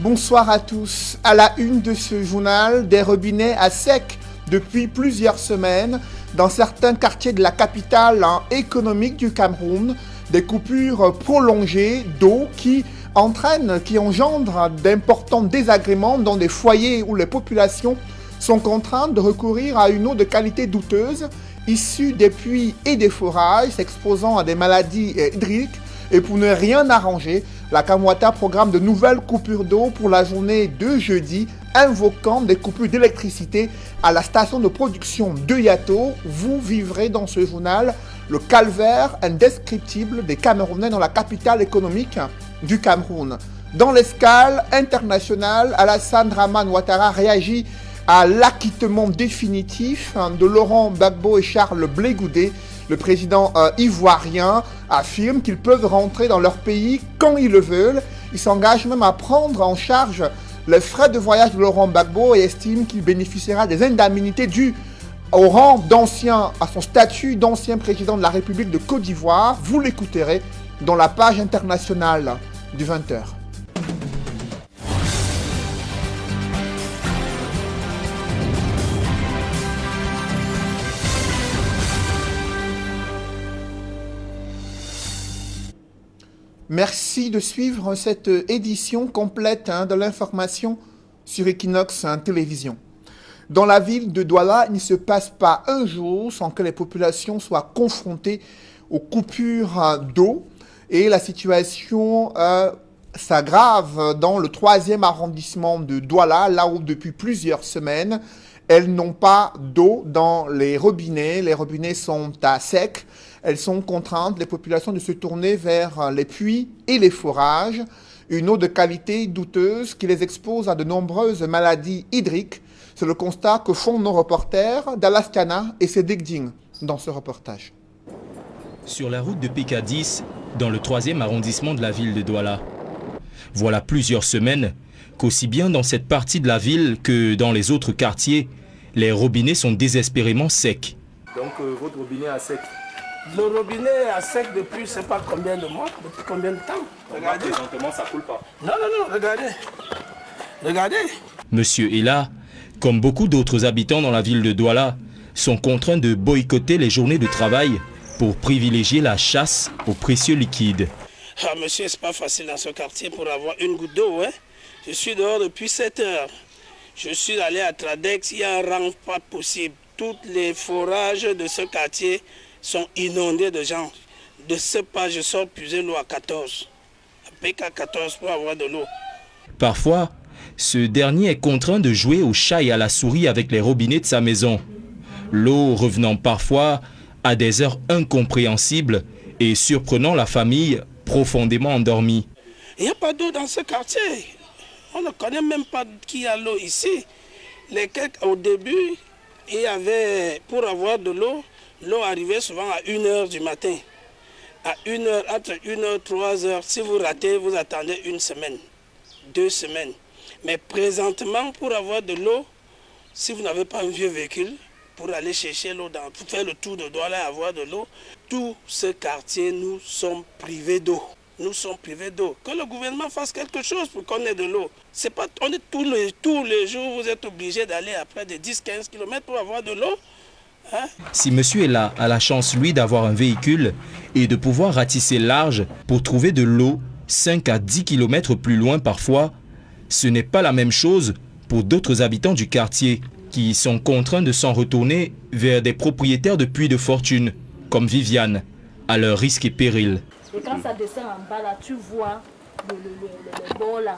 Bonsoir à tous. À la une de ce journal, des robinets à sec depuis plusieurs semaines dans certains quartiers de la capitale économique du Cameroun. Des coupures prolongées d'eau qui engendrent d'importants désagréments dans des foyers où les populations sont contraintes de recourir à une eau de qualité douteuse issue des puits et des forages, s'exposant à des maladies hydriques. Et pour ne rien arranger, la Kamwata programme de nouvelles coupures d'eau pour la journée de jeudi, invoquant des coupures d'électricité à la station de production de Yato. Vous vivrez dans ce journal le calvaire indescriptible des Camerounais dans la capitale économique du Cameroun. Dans l'escale internationale, Alassane Dramane Ouattara réagit à l'acquittement définitif de Laurent Gbagbo et Charles Blé Goudé. Le président ivoirien affirme qu'ils peuvent rentrer dans leur pays quand ils le veulent. Il s'engage même à prendre en charge les frais de voyage de Laurent Gbagbo et estime qu'il bénéficiera des indemnités dues au rang d'ancien, à son statut d'ancien président de la République de Côte d'Ivoire. Vous l'écouterez dans la page internationale du 20h. Merci de suivre cette édition complète de l'information sur Equinox Télévision. Dans la ville de Douala, il ne se passe pas un jour sans que les populations soient confrontées aux coupures d'eau. Et la situation s'aggrave dans le 3e arrondissement de Douala, là où depuis plusieurs semaines, elles n'ont pas d'eau dans les robinets. Les robinets sont à sec. Elles sont contraintes, les populations, de se tourner vers les puits et les forages. Une eau de qualité douteuse qui les expose à de nombreuses maladies hydriques. C'est le constat que font nos reporters d'Alaskana et Sédek dans ce reportage. Sur la route de PK10, dans le 3e arrondissement de la ville de Douala. Voilà plusieurs semaines qu'aussi bien dans cette partie de la ville que dans les autres quartiers, les robinets sont désespérément secs. Donc votre robinet est à sec? Le robinet est à sec depuis je ne sais pas combien de mois, depuis combien de temps. Regardez. Présentement, ça ne coule pas. Non, regardez. Regardez. Monsieur Ella, comme beaucoup d'autres habitants dans la ville de Douala, sont contraints de boycotter les journées de travail pour privilégier la chasse aux précieux liquides. Ah monsieur, c'est pas facile dans ce quartier pour avoir une goutte d'eau. Hein? Je suis dehors depuis 7 heures. Je suis allé à Tradex, il y a un rang pas possible. Tous les forages de ce quartier sont inondés de gens. De ce pas, je sors puiser l'eau à 14. À PK 14 pour avoir de l'eau. Parfois, ce dernier est contraint de jouer au chat et à la souris avec les robinets de sa maison. L'eau revenant parfois à des heures incompréhensibles et surprenant la famille profondément endormie. Il n'y a pas d'eau dans ce quartier. On ne connaît même pas qui a l'eau ici. Au début, il y avait, pour avoir de l'eau, l'eau arrivait souvent à 1h du matin. À 1h, entre 1h, 3h, si vous ratez, vous attendez 1 semaine, 2 semaines. Mais présentement, pour avoir de l'eau, si vous n'avez pas un vieux véhicule, pour aller chercher l'eau, pour faire le tour de Douala et avoir de l'eau, tout ce quartier, nous sommes privés d'eau. Nous sommes privés d'eau. Que le gouvernement fasse quelque chose pour qu'on ait de l'eau. C'est pas, on est tous les jours, vous êtes obligés d'aller à près de 10-15 km pour avoir de l'eau. Hein? Si monsieur est là, a la chance, lui, d'avoir un véhicule et de pouvoir ratisser large pour trouver de l'eau 5 à 10 km plus loin parfois, ce n'est pas la même chose pour d'autres habitants du quartier qui sont contraints de s'en retourner vers des propriétaires de puits de fortune, comme Viviane, à leur risque et péril. Et quand ça descend en bas là, tu vois le bord là.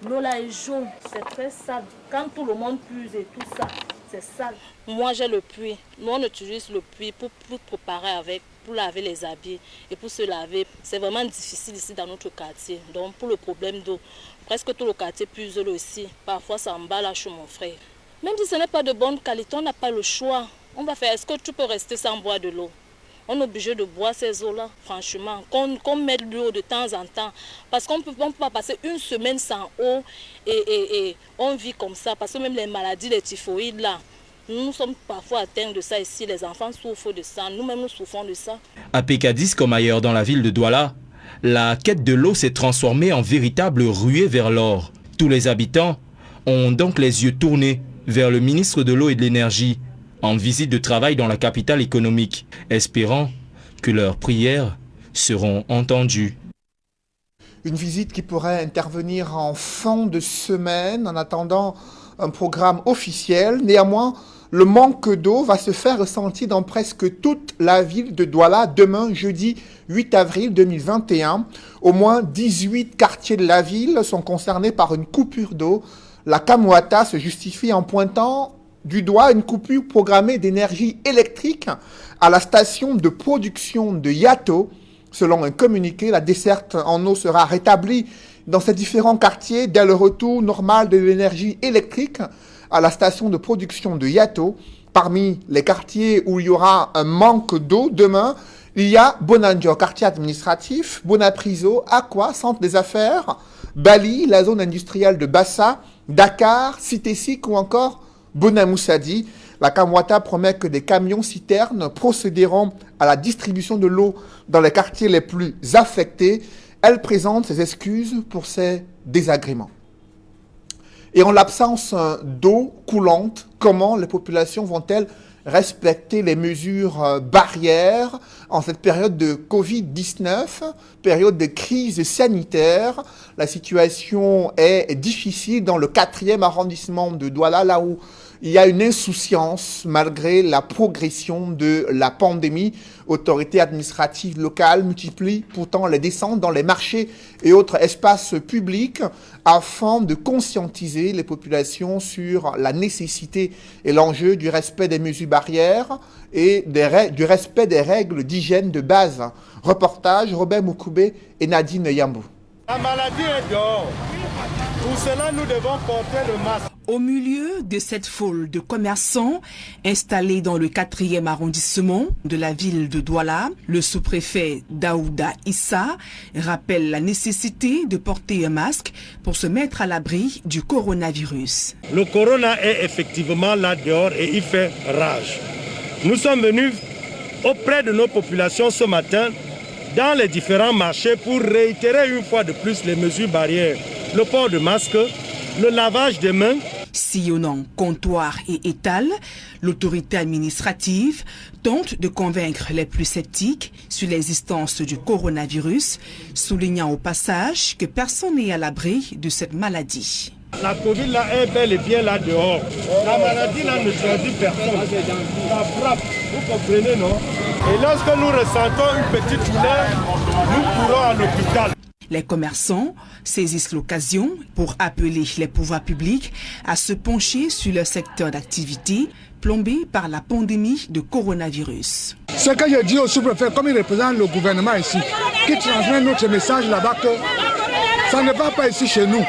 L'eau là est jaune, c'est très sale. Quand tout le monde puise et tout ça, c'est sale. Moi j'ai le puits. Nous on utilise le puits pour préparer avec, pour laver les habits et pour se laver. C'est vraiment difficile ici dans notre quartier. Donc pour le problème d'eau, presque tout le quartier puise l'eau ici. Parfois ça emballe chez mon frère. Même si ce n'est pas de bonne qualité, on n'a pas le choix. On va faire, est-ce que tu peux rester sans boire de l'eau? On est obligé de boire ces eaux-là, franchement, qu'on mette de l'eau de temps en temps. Parce qu'on ne peut pas passer 1 semaine sans eau et on vit comme ça. Parce que même les maladies, les typhoïdes, là, nous sommes parfois atteints de ça ici. Les enfants souffrent de ça, nous-mêmes nous souffrons de ça. À PK10 comme ailleurs dans la ville de Douala, la quête de l'eau s'est transformée en véritable ruée vers l'or. Tous les habitants ont donc les yeux tournés vers le ministre de l'Eau et de l'Énergie en visite de travail dans la capitale économique, espérant que leurs prières seront entendues. Une visite qui pourrait intervenir en fin de semaine en attendant un programme officiel. Néanmoins, le manque d'eau va se faire ressentir dans presque toute la ville de Douala demain, jeudi 8 avril 2021. Au moins 18 quartiers de la ville sont concernés par une coupure d'eau. La Kamwata se justifie en pointant du doigt une coupure programmée d'énergie électrique à la station de production de Yato. Selon un communiqué, la desserte en eau sera rétablie dans ces différents quartiers dès le retour normal de l'énergie électrique à la station de production de Yato. Parmi les quartiers où il y aura un manque d'eau demain, il y a Bonanjo, quartier administratif, Bonapriso, Aqua, centre des affaires, Bali, la zone industrielle de Bassa, Dakar, Cité-Sic ou encore Bonamoussadi. La Kamwata promet que des camions-citernes procéderont à la distribution de l'eau dans les quartiers les plus affectés. Elle présente ses excuses pour ces désagréments. Et en l'absence d'eau coulante, comment les populations vont-elles respecter les mesures barrières en cette période de Covid-19, période de crise sanitaire? La situation est difficile dans le 4e arrondissement de Douala, là où il y a une insouciance malgré la progression de la pandémie. Autorités administratives locales multiplient pourtant les descentes dans les marchés et autres espaces publics afin de conscientiser les populations sur la nécessité et l'enjeu du respect des mesures barrières et du respect des règles d'hygiène de base. Reportage Robert Moukoubé et Nadine Yambou. La maladie est dehors. Pour cela, nous devons porter le masque. Au milieu de cette foule de commerçants installés dans le 4e arrondissement de la ville de Douala, le sous-préfet Daouda Issa rappelle la nécessité de porter un masque pour se mettre à l'abri du coronavirus. Le corona est effectivement là dehors et il fait rage. Nous sommes venus auprès de nos populations ce matin dans les différents marchés pour réitérer une fois de plus les mesures barrières. Le port de masque, le lavage des mains. Sillonnant comptoir et étal, l'autorité administrative tente de convaincre les plus sceptiques sur l'existence du coronavirus, soulignant au passage que personne n'est à l'abri de cette maladie. La Covid là est bel et bien là dehors. La maladie là ne choisit personne. La frappe, vous comprenez, non? Et lorsque nous ressentons une petite douleur, nous courons à l'hôpital. Les commerçants saisissent l'occasion pour appeler les pouvoirs publics à se pencher sur leur secteur d'activité plombé par la pandémie de coronavirus. Ce que je dis au sous-préfet, comme il représente le gouvernement ici, qui transmet notre message là-bas que ça ne va pas ici chez nous.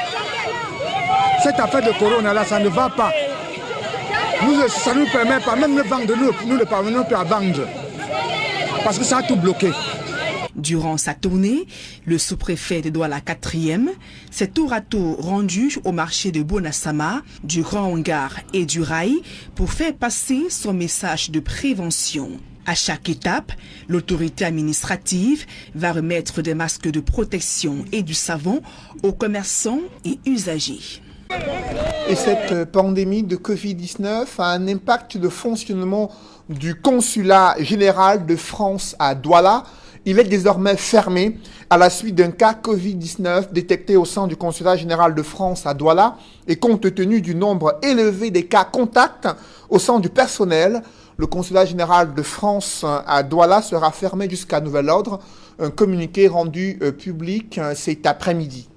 Cette affaire de corona là, ça ne va pas. Ça ne nous permet pas, même de vendre, nous ne parvenons plus à vendre. Parce que ça a tout bloqué. Durant sa tournée, le sous-préfet de Douala 4e s'est tour à tour rendu au marché de Bonassama, du Grand Hangar et du Rail pour faire passer son message de prévention. À chaque étape, l'autorité administrative va remettre des masques de protection et du savon aux commerçants et usagers. Et cette pandémie de Covid-19 a un impact de fonctionnement du consulat général de France à Douala. Il est désormais fermé à la suite d'un cas Covid-19 détecté au sein du consulat général de France à Douala et compte tenu du nombre élevé des cas contacts au sein du personnel, le consulat général de France à Douala sera fermé jusqu'à nouvel ordre. Un communiqué rendu public cet après-midi.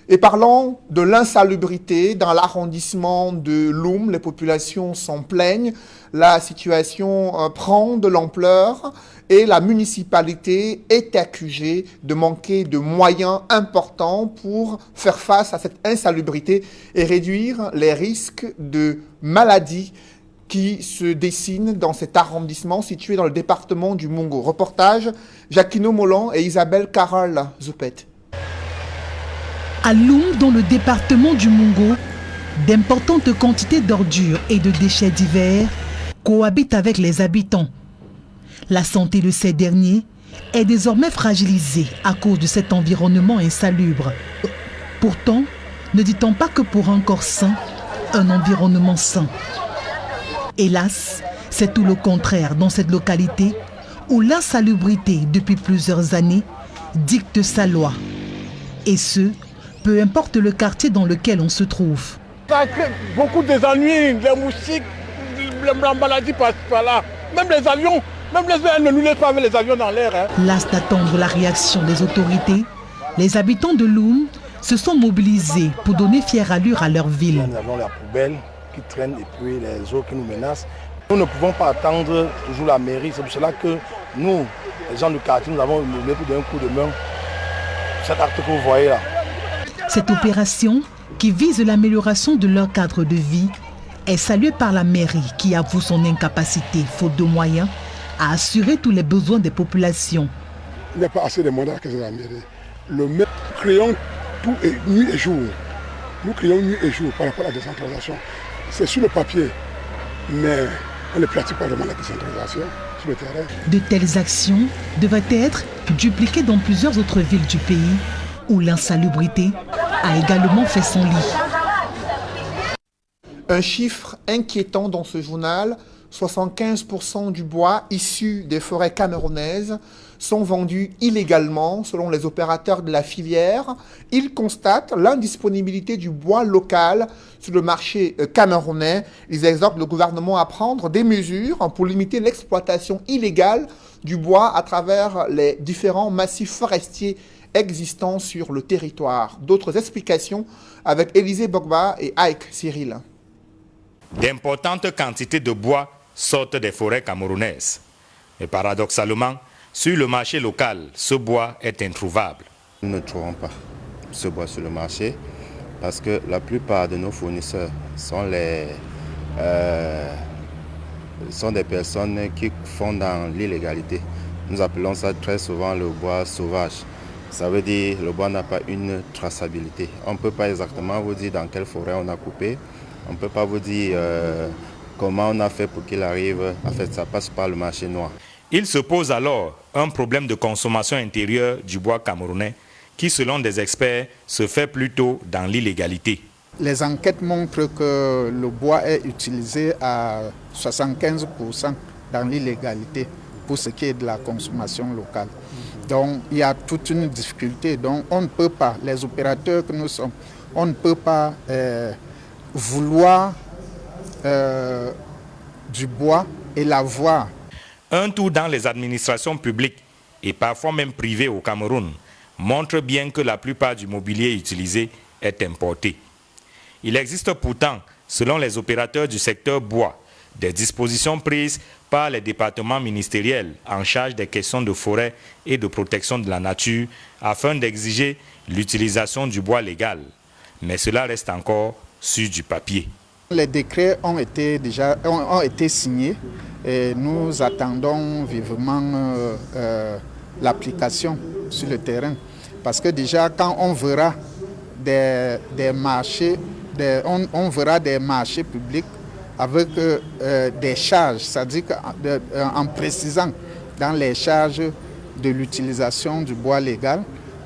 Et parlant de l'insalubrité dans l'arrondissement de Loum, les populations s'en plaignent. La situation prend de l'ampleur et la municipalité est accusée de manquer de moyens importants pour faire face à cette insalubrité et réduire les risques de maladies qui se dessinent dans cet arrondissement situé dans le département du Mungo. Reportage Jacquino Molan et Isabelle Carole Zoupet. À Loum, dans le département du Mungo, d'importantes quantités d'ordures et de déchets divers cohabitent avec les habitants. La santé de ces derniers est désormais fragilisée à cause de cet environnement insalubre. Pourtant, ne dit-on pas que pour un corps sain, un environnement sain? Hélas, c'est tout le contraire dans cette localité où l'insalubrité depuis plusieurs années dicte sa loi. Et ce, peu importe le quartier dans lequel on se trouve. Ça crée beaucoup d'ennuis, les moustiques, les maladies par là. Même les avions, même les avions ne nous laissent pas avec les avions dans l'air. Las d'attendre la réaction des autorités, les habitants de Loum se sont mobilisés pour donner fière allure à leur ville. Nous avons la poubelle qui traîne et puis les eaux qui nous menacent. Nous ne pouvons pas attendre toujours la mairie. C'est pour cela que nous, les gens du quartier, nous avons levé pour d'un coup de main cet acte que vous voyez là. Cette opération, qui vise l'amélioration de leur cadre de vie, est saluée par la mairie qui avoue son incapacité, faute de moyens, à assurer tous les besoins des populations. Il n'y a pas assez de moyens que la mairie. Le maire, nous créons tout nuit et jour. Nous créons nuit et jour par rapport à la décentralisation. C'est sur le papier, mais on ne pratique pas vraiment la décentralisation sur le terrain. De telles actions devraient être dupliquées dans plusieurs autres villes du pays où l'insalubrité a également fait son lit. Un chiffre inquiétant dans ce journal, 75% du bois issu des forêts camerounaises sont vendus illégalement selon les opérateurs de la filière. Ils constatent l'indisponibilité du bois local sur le marché camerounais. Ils exhortent le gouvernement à prendre des mesures pour limiter l'exploitation illégale du bois à travers les différents massifs forestiers existants sur le territoire. D'autres explications avec Élisée Bogba et Ike Cyril. D'importantes quantités de bois sortent des forêts camerounaises. Mais paradoxalement, sur le marché local, ce bois est introuvable. Nous ne trouvons pas ce bois sur le marché parce que la plupart de nos fournisseurs sont des personnes qui font dans l'illégalité. Nous appelons ça très souvent le bois sauvage. Ça veut dire que le bois n'a pas une traçabilité. On ne peut pas exactement vous dire dans quelle forêt on a coupé. On ne peut pas vous dire comment on a fait pour qu'il arrive. En fait, ça passe par le marché noir. Il se pose alors un problème de consommation intérieure du bois camerounais qui, selon des experts, se fait plutôt dans l'illégalité. Les enquêtes montrent que le bois est utilisé à 75% dans l'illégalité pour ce qui est de la consommation locale. Donc il y a toute une difficulté. Donc on ne peut pas, les opérateurs que nous sommes, on ne peut pas vouloir du bois et l'avoir. Un tour dans les administrations publiques et parfois même privées au Cameroun montre bien que la plupart du mobilier utilisé est importé. Il existe pourtant, selon les opérateurs du secteur bois, des dispositions prises par les départements ministériels en charge des questions de forêt et de protection de la nature afin d'exiger l'utilisation du bois légal. Mais cela reste encore sur du papier. Les décrets ont été signés et nous attendons vivement l'application sur le terrain. Parce que déjà quand on verra des marchés, on verra des marchés publics avec des charges, c'est-à-dire en précisant dans les charges de l'utilisation du bois légal,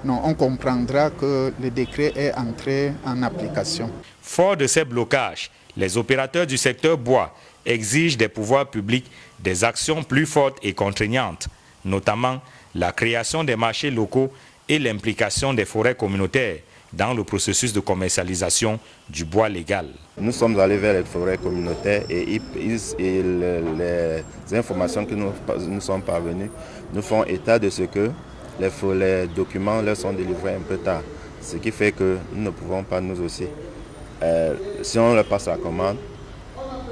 on comprendra que le décret est entré en application. Fort de ces blocages, les opérateurs du secteur bois exigent des pouvoirs publics des actions plus fortes et contraignantes, notamment la création des marchés locaux et l'implication des forêts communautaires dans le processus de commercialisation du bois légal. Nous sommes allés vers les forêts communautaires et les informations que nous sommes parvenus nous font état de ce que les documents leur sont délivrés un peu tard. Ce qui fait que nous ne pouvons pas nous aussi. Si on leur passe la commande,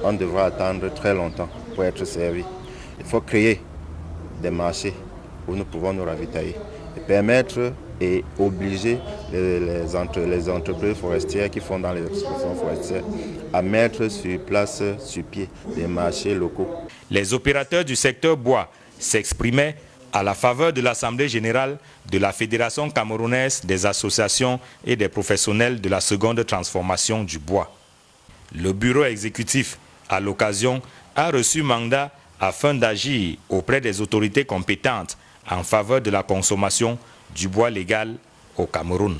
on devra attendre très longtemps pour être servi. Il faut créer des marchés où nous pouvons nous ravitailler et permettre et obliger les entreprises forestières qui font dans les exploitations forestières à mettre sur place, sur pied, des marchés locaux. Les opérateurs du secteur bois s'exprimaient à la faveur de l'Assemblée générale de la Fédération camerounaise des associations et des professionnels de la seconde transformation du bois. Le bureau exécutif, à l'occasion, a reçu mandat afin d'agir auprès des autorités compétentes en faveur de la consommation du bois légal au Cameroun.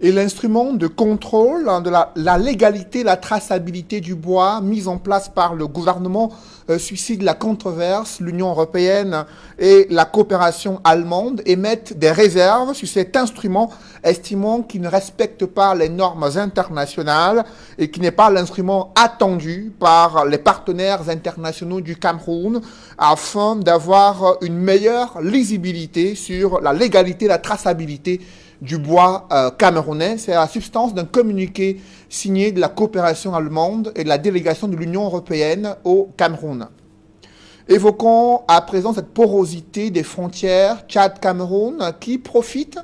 Et l'instrument de contrôle de la légalité, la traçabilité du bois mis en place par le gouvernement suscite la controverse. L'Union européenne et la coopération allemande émettent des réserves sur cet instrument, estimant qu'il ne respecte pas les normes internationales et qui n'est pas l'instrument attendu par les partenaires internationaux du Cameroun afin d'avoir une meilleure lisibilité sur la légalité, la traçabilité du bois camerounais. C'est la substance d'un communiqué signé de la coopération allemande et de la délégation de l'Union européenne au Cameroun. Évoquons à présent cette porosité des frontières Tchad-Cameroun qui profite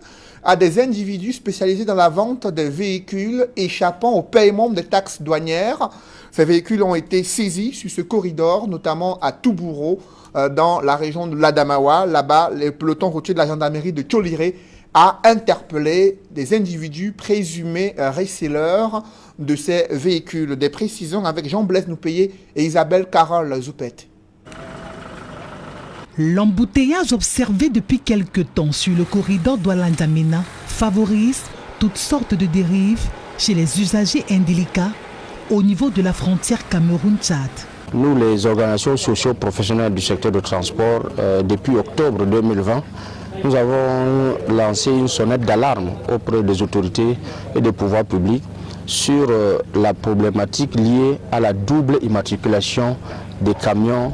à des individus spécialisés dans la vente des véhicules échappant au paiement des taxes douanières. Ces véhicules ont été saisis sur ce corridor, notamment à Toubouro, dans la région de l'Adamawa. Là-bas, les pelotons routiers de la gendarmerie de Tcholiré a interpellé des individus présumés resellers de ces véhicules. Des précisions avec Jean-Blaise Noupéé et Isabelle Carole Zoupette. L'embouteillage observé depuis quelque temps sur le corridor Douala-N'Djamena favorise toutes sortes de dérives chez les usagers indélicats au niveau de la frontière Cameroun-Tchad. Nous, les organisations socio-professionnelles du secteur de transport, depuis octobre 2020, nous avons lancé une sonnette d'alarme auprès des autorités et des pouvoirs publics sur la problématique liée à la double immatriculation des camions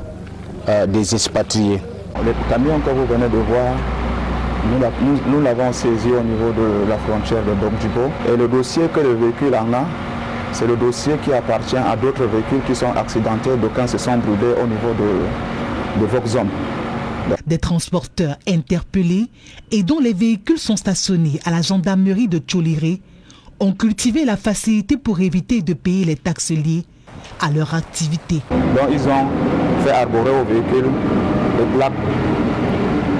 des expatriés. Les camions que vous venez de voir, nous l'avons saisi au niveau de la frontière de Bokjibo. Et le dossier que le véhicule en a, c'est le dossier qui appartient à d'autres véhicules qui sont accidentés, d'aucuns se sont brûlés au niveau de Voxom. Des transporteurs interpellés et dont les véhicules sont stationnés à la gendarmerie de Tcholiré ont cultivé la facilité pour éviter de payer les taxes liées à leur activité. Donc ils ont fait arborer aux véhicules les plaques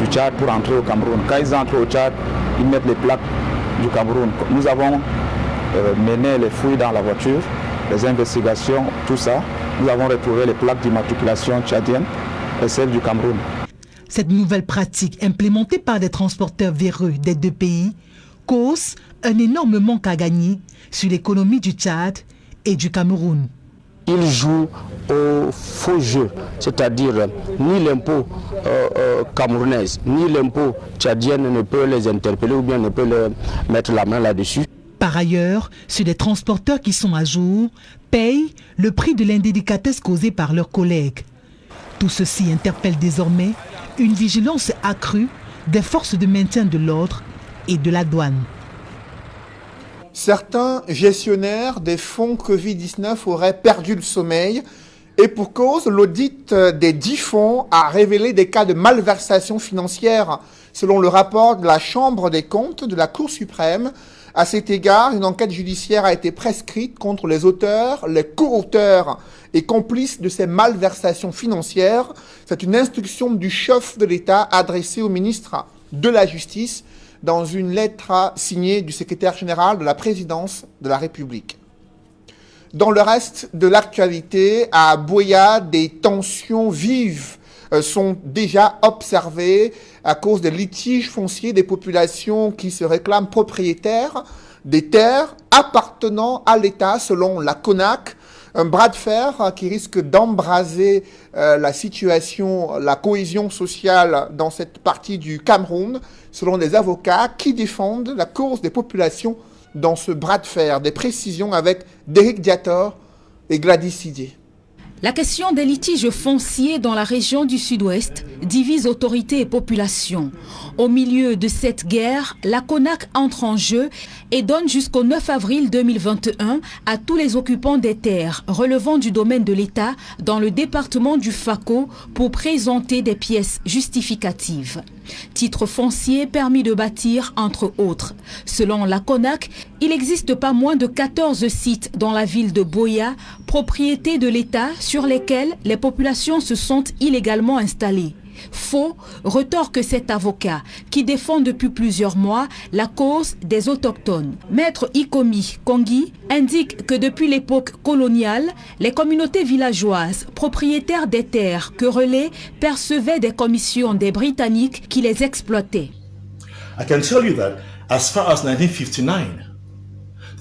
du Tchad pour entrer au Cameroun. Quand ils entrent au Tchad, ils mettent les plaques du Cameroun. Nous avons mené les fouilles dans la voiture, les investigations, tout ça. Nous avons retrouvé les plaques d'immatriculation tchadienne et celles du Cameroun. Cette nouvelle pratique, implémentée par des transporteurs véreux des deux pays, cause un énorme manque à gagner sur l'économie du Tchad et du Cameroun. Ils jouent au faux jeu, c'est-à-dire ni l'impôt camerounais, ni l'impôt tchadien ne peut les interpeller ou bien ne peut leur mettre la main là-dessus. Par ailleurs, ceux des transporteurs qui sont à jour payent le prix de l'indélicatesse causée par leurs collègues. Tout ceci interpelle désormais une vigilance accrue des forces de maintien de l'ordre et de la douane. Certains gestionnaires des fonds Covid-19 auraient perdu le sommeil et pour cause, l'audit des 10 fonds a révélé des cas de malversation financière selon le rapport de la Chambre des comptes de la Cour suprême. À cet égard, une enquête judiciaire a été prescrite contre les auteurs, les co-auteurs et complices de ces malversations financières. C'est une instruction du chef de l'État adressée au ministre de la Justice dans une lettre signée du secrétaire général de la présidence de la République. Dans le reste de l'actualité, à Buea, des tensions vives sont déjà observées à cause des litiges fonciers des populations qui se réclament propriétaires des terres appartenant à l'État selon la CONAC. Un bras de fer qui risque d'embraser la situation, la cohésion sociale dans cette partie du Cameroun, selon des avocats qui défendent la cause des populations dans ce bras de fer. Des précisions avec Derek Diator et Gladys Sidier. La question des litiges fonciers dans la région du Sud-Ouest divise autorités et population. Au milieu de cette guerre, la CONAC entre en jeu et donne jusqu'au 9 avril 2021 à tous les occupants des terres relevant du domaine de l'État dans le département du Fako pour présenter des pièces justificatives. Titre foncier permis de bâtir, entre autres. Selon la CONAC, il n'existe pas moins de 14 sites dans la ville de Buea, propriété de l'État, sur lesquels les populations se sont illégalement installées. Faux, retorque cet avocat qui défend depuis plusieurs mois la cause des autochtones. Maître Ikomi Kongi indique que depuis l'époque coloniale, les communautés villageoises propriétaires des terres querellées percevaient des commissions des Britanniques qui les exploitaient. I can tell you that as far as 1959,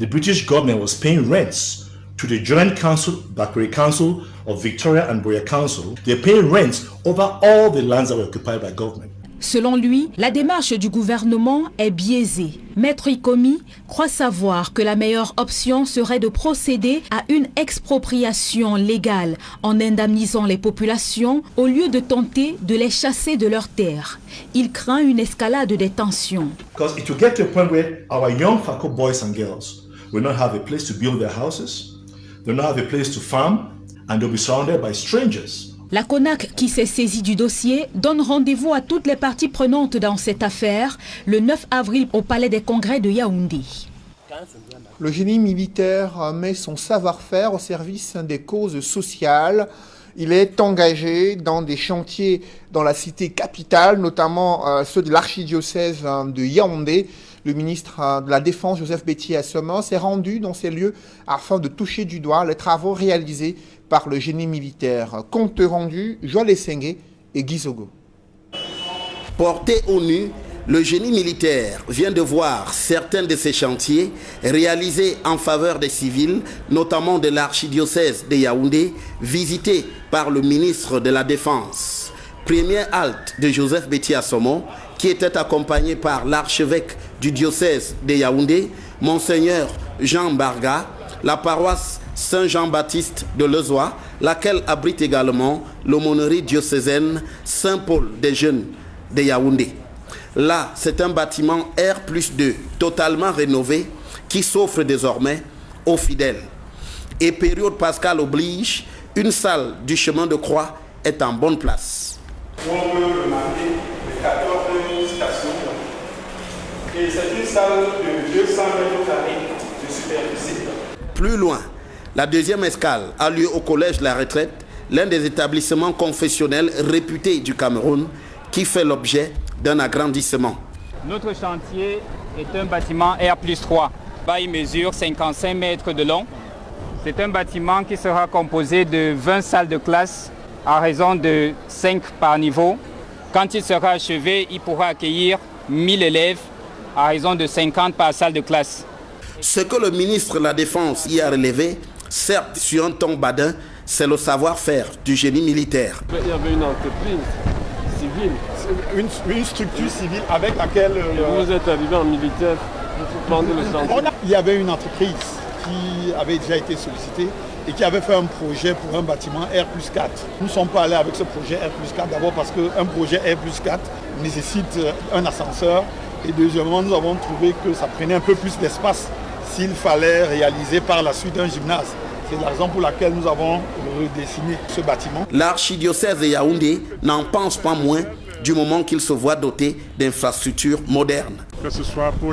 the British government was paying rents to the Joint Council, Bakri Council of Victoria and Boya Council. They're paying rents over all the lands that were occupied by government. Selon lui, la démarche du gouvernement est biaisée. Maître Ikomi croit savoir que la meilleure option serait de procéder à une expropriation légale en indemnisant les populations au lieu de tenter de les chasser de leurs terres. Il craint une escalade des tensions. Because it will get to a point where our young Fako boys and girls will not have a place to build their houses, they'll not have a place to farm, and they'll be surrounded by strangers. La CONAC, qui s'est saisie du dossier, donne rendez-vous à toutes les parties prenantes dans cette affaire le 9 avril au Palais des Congrès de Yaoundé. Le génie militaire met son savoir-faire au service des causes sociales. Il est engagé dans des chantiers dans la cité capitale, notamment ceux de l'archidiocèse de Yaoundé. Le ministre de la Défense, Joseph Betty Assoma, s'est rendu dans ces lieux afin de toucher du doigt les travaux réalisés par le génie militaire. Compte rendu, Joël Essengue et Gizogo. Porté au nu, le génie militaire vient de voir certains de ces chantiers réalisés en faveur des civils, notamment de l'archidiocèse de Yaoundé, visités par le ministre de la Défense. Première halte de Joseph Betty Assoma, qui était accompagné par l'archevêque du diocèse de Yaoundé, Monseigneur Jean Barga, la paroisse Saint-Jean-Baptiste de Lezoa, laquelle abrite également l'aumônerie diocésaine Saint-Paul des Jeunes de Yaoundé. Là, c'est un bâtiment R+2 totalement rénové qui s'offre désormais aux fidèles. Et période pascale oblige, une salle du chemin de croix est en bonne place. On peut remarquer les 14 stations. Et c'est une salle de 200 mètres carrés de superficie. Plus loin, la deuxième escale a lieu au collège La Retraite, l'un des établissements confessionnels réputés du Cameroun, qui fait l'objet d'un agrandissement. Notre chantier est un bâtiment R+3. Il mesure 55 mètres de long. C'est un bâtiment qui sera composé de 20 salles de classe à raison de 5 par niveau. Quand il sera achevé, il pourra accueillir 1000 élèves à raison de 50 par salle de classe. Ce que le ministre de la Défense y a relevé, certes sur un ton badin, c'est le savoir-faire du génie militaire. Il y avait une entreprise civile, une structure civile avec laquelle vous êtes arrivé en militaire pour prendre le centre. Il y avait une entreprise qui avait déjà été sollicitée et qui avait fait un projet pour un bâtiment R+4. Nous ne sommes pas allés avec ce projet R+4 d'abord parce qu'un projet R+4 nécessite un ascenseur et deuxièmement nous avons trouvé que ça prenait un peu plus d'espace s'il fallait réaliser par la suite un gymnase. C'est la raison pour laquelle nous avons redessiné ce bâtiment. L'archidiocèse de Yaoundé n'en pense pas moins du moment qu'il se voit doté d'infrastructures modernes. Que ce soit pour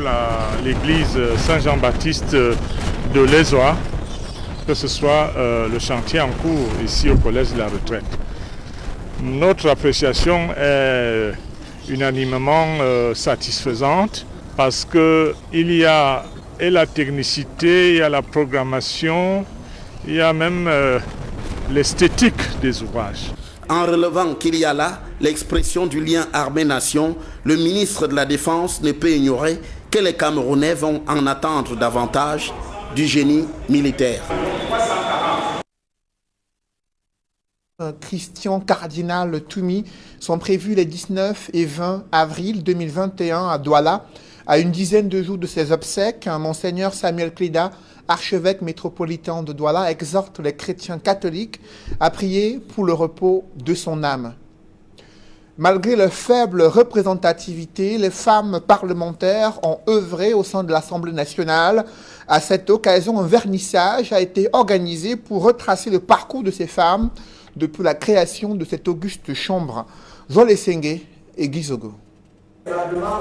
l'église Saint-Jean-Baptiste de Lezoa, que ce soit le chantier en cours ici au collège de la Retraite. Notre appréciation est unanimement satisfaisante parce qu'il y a et la technicité, il y a la programmation, il y a même l'esthétique des ouvrages. En relevant qu'il y a là l'expression du lien armée-nation, le ministre de la Défense ne peut ignorer que les Camerounais vont en attendre davantage du génie militaire. Christian Cardinal Toumi sont prévus les 19 et 20 avril 2021 à Douala. À une dizaine de jours de ses obsèques, Monseigneur Samuel Cléda, archevêque métropolitain de Douala, exhorte les chrétiens catholiques à prier pour le repos de son âme. Malgré leur faible représentativité, les femmes parlementaires ont œuvré au sein de l'Assemblée nationale. À cette occasion, un vernissage a été organisé pour retracer le parcours de ces femmes depuis la création de cette auguste chambre. Joël Essengue et Gizogo.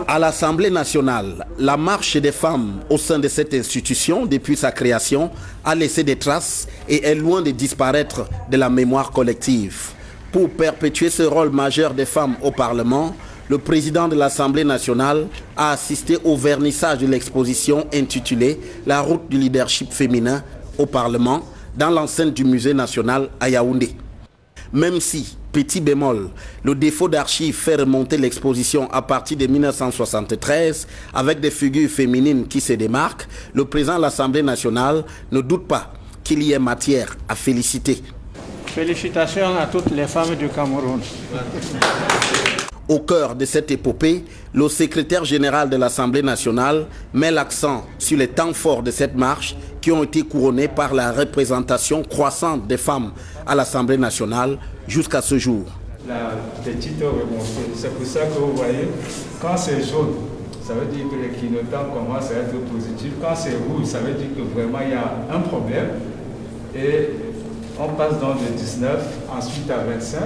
À l'Assemblée nationale, la marche des femmes au sein de cette institution depuis sa création a laissé des traces et est loin de disparaître de la mémoire collective. Pour perpétuer ce rôle majeur des femmes au Parlement, le président de l'Assemblée nationale a assisté au vernissage de l'exposition intitulée « La route du leadership féminin au Parlement » dans l'enceinte du Musée national à Yaoundé. Même si, petit bémol, le défaut d'archives fait remonter l'exposition à partir de 1973 avec des figures féminines qui se démarquent, le président de l'Assemblée nationale ne doute pas qu'il y ait matière à féliciter. Félicitations à toutes les femmes du Cameroun. Au cœur de cette épopée, le secrétaire général de l'Assemblée nationale met l'accent sur les temps forts de cette marche qui ont été couronnés par la représentation croissante des femmes à l'Assemblée nationale jusqu'à ce jour. La petite remontée, c'est pour ça que vous voyez, quand c'est jaune, ça veut dire que les clignotants commencent à être positifs. Quand c'est rouge, ça veut dire que vraiment il y a un problème. Et on passe donc de 19, ensuite à 25.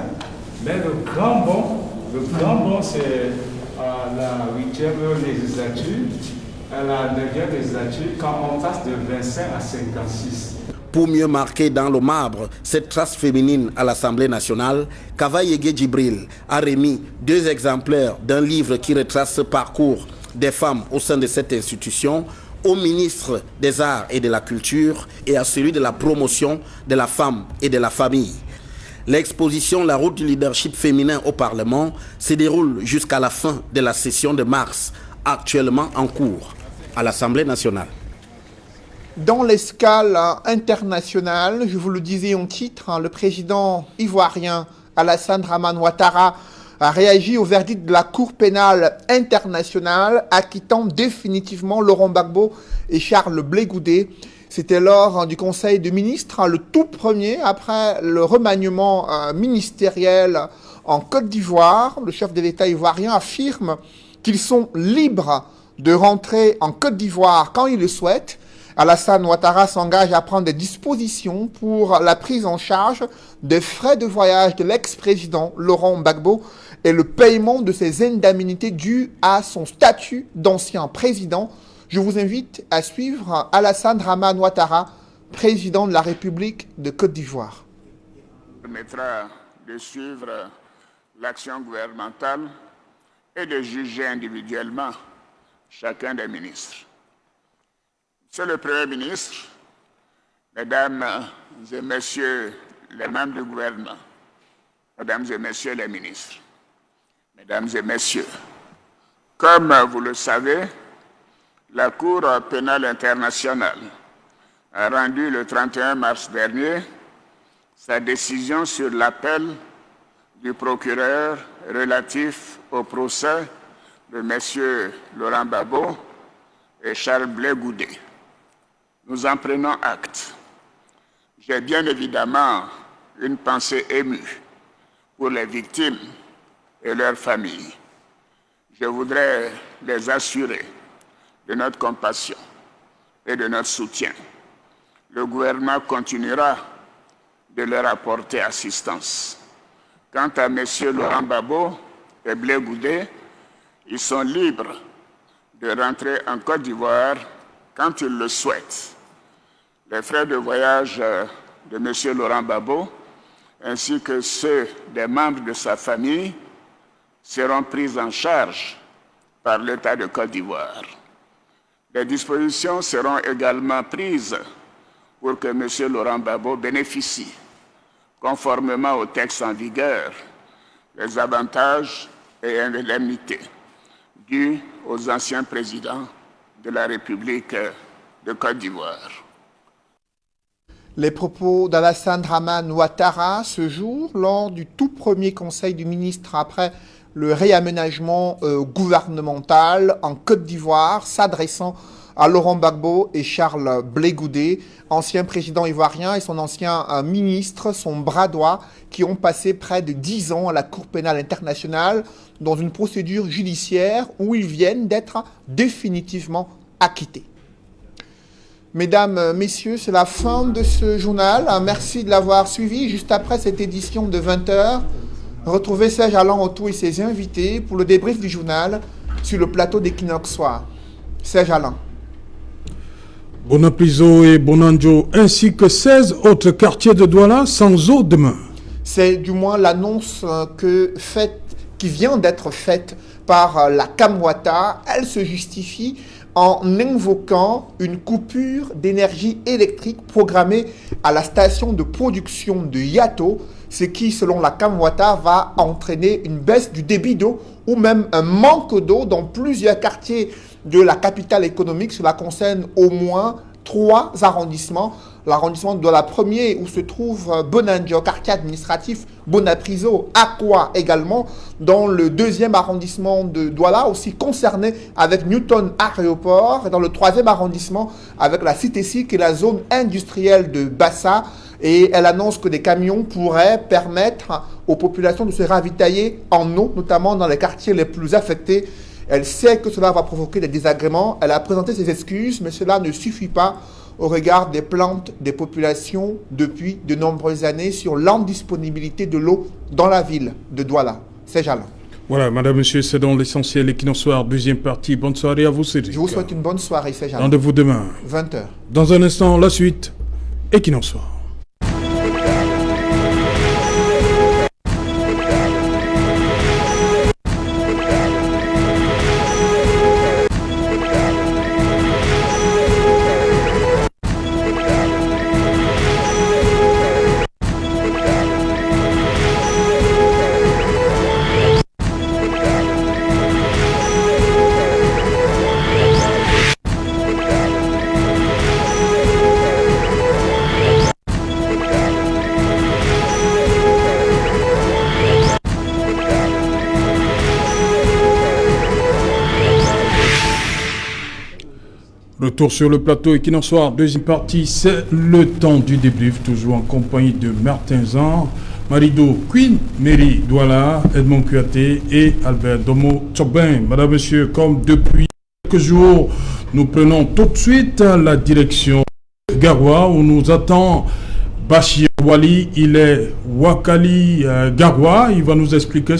Mais le grand bond, c'est à la 8e législature, à la 9e législature, quand on passe de 25 à 56. Pour mieux marquer dans le marbre cette trace féminine à l'Assemblée nationale, Kava Yege Djibril a remis 2 exemplaires d'un livre qui retrace ce parcours des femmes au sein de cette institution au ministre des Arts et de la Culture et à celui de la promotion de la femme et de la famille. L'exposition La route du leadership féminin au Parlement se déroule jusqu'à la fin de la session de mars, actuellement en cours à l'Assemblée nationale. Dans l'escale internationale, je vous le disais en titre, le président ivoirien Alassane Dramane Ouattara a réagi au verdict de la Cour pénale internationale acquittant définitivement Laurent Gbagbo et Charles Blé Goudé. C'était lors du Conseil de ministres, le tout premier après le remaniement ministériel en Côte d'Ivoire. Le chef de l'État ivoirien affirme qu'ils sont libres de rentrer en Côte d'Ivoire quand ils le souhaitent. Alassane Ouattara s'engage à prendre des dispositions pour la prise en charge des frais de voyage de l'ex-président Laurent Gbagbo et le paiement de ses indemnités dues à son statut d'ancien président. Je vous invite à suivre Alassane Dramane Ouattara, président de la République de Côte d'Ivoire. Permettra de suivre l'action gouvernementale et de juger individuellement chacun des ministres. Monsieur le Premier ministre, Mesdames et Messieurs les membres du gouvernement, Mesdames et Messieurs les ministres, Mesdames et Messieurs, comme vous le savez, la Cour pénale internationale a rendu le 31 mars dernier sa décision sur l'appel du procureur relatif au procès de M. Laurent Gbagbo et Charles Blé Goudé. Nous en prenons acte. J'ai bien évidemment une pensée émue pour les victimes et leurs familles. Je voudrais les assurer de notre compassion et de notre soutien. Le gouvernement continuera de leur apporter assistance. Quant à M. Laurent Gbagbo et Blé Goudé, ils sont libres de rentrer en Côte d'Ivoire quand ils le souhaitent. Les frais de voyage de M. Laurent Gbagbo ainsi que ceux des membres de sa famille seront pris en charge par l'État de Côte d'Ivoire. Des dispositions seront également prises pour que M. Laurent Gbagbo bénéficie, conformément au texte en vigueur, des avantages et indemnités dus aux anciens présidents de la République de Côte d'Ivoire. Les propos d'Alassane Dramane Ouattara ce jour, lors du tout premier conseil du ministre après le réaménagement gouvernemental en Côte d'Ivoire, s'adressant à Laurent Gbagbo et Charles Blé Goudé, ancien président ivoirien et son ancien ministre, son bras droit, qui ont passé près de 10 ans à la Cour pénale internationale dans une procédure judiciaire où ils viennent d'être définitivement acquittés. Mesdames, Messieurs, c'est la fin de ce journal. Merci de l'avoir suivi. Juste après cette édition de 20h, retrouvez Serge Allan Otto et ses invités pour le débrief du journal sur le plateau d'Equinox Soir. Serge Allan. Bonapriso et Bonanjo, ainsi que 16 autres quartiers de Douala sans eau demain. C'est du moins l'annonce qui vient d'être faite par la Camouata. Elle se justifie en invoquant une coupure d'énergie électrique programmée à la station de production de Yato, ce qui, selon la Kamwata, va entraîner une baisse du débit d'eau ou même un manque d'eau dans plusieurs quartiers de la capitale économique. Cela concerne au moins 3 arrondissements. L'arrondissement de la première où se trouve Bonandio, quartier administratif Bonapriso, Aqua également, dans le 2e arrondissement de Douala, aussi concerné avec Newton Aéroport, et dans le 3e arrondissement avec la Cité-Sic et la zone industrielle de Bassa. Et elle annonce que des camions pourraient permettre aux populations de se ravitailler en eau, notamment dans les quartiers les plus affectés. Elle sait que cela va provoquer des désagréments. Elle a présenté ses excuses, mais cela ne suffit pas au regard des plaintes des populations depuis de nombreuses années sur l'indisponibilité de l'eau dans la ville de Douala. C'est Jalan. Voilà, madame, monsieur, c'est dans l'essentiel Equinoxoir, deuxième partie. Bonne soirée à vous, Cédric. Je vous souhaite une bonne soirée, c'est Jalan. Rendez-vous demain. 20h. Dans un instant, la suite, Equinoxoir. Retour sur le plateau Equinoxoir, deuxième partie, c'est le temps du débrief, toujours en compagnie de Martin Zan, Marido Queen, Mary Douala, Edmond Kuaté et Albert Domo Tchobin. Madame, monsieur, comme depuis quelques jours, nous prenons tout de suite la direction de Garoua où nous attend Bachir Wali. Il est Wakali Garoua. Il va nous expliquer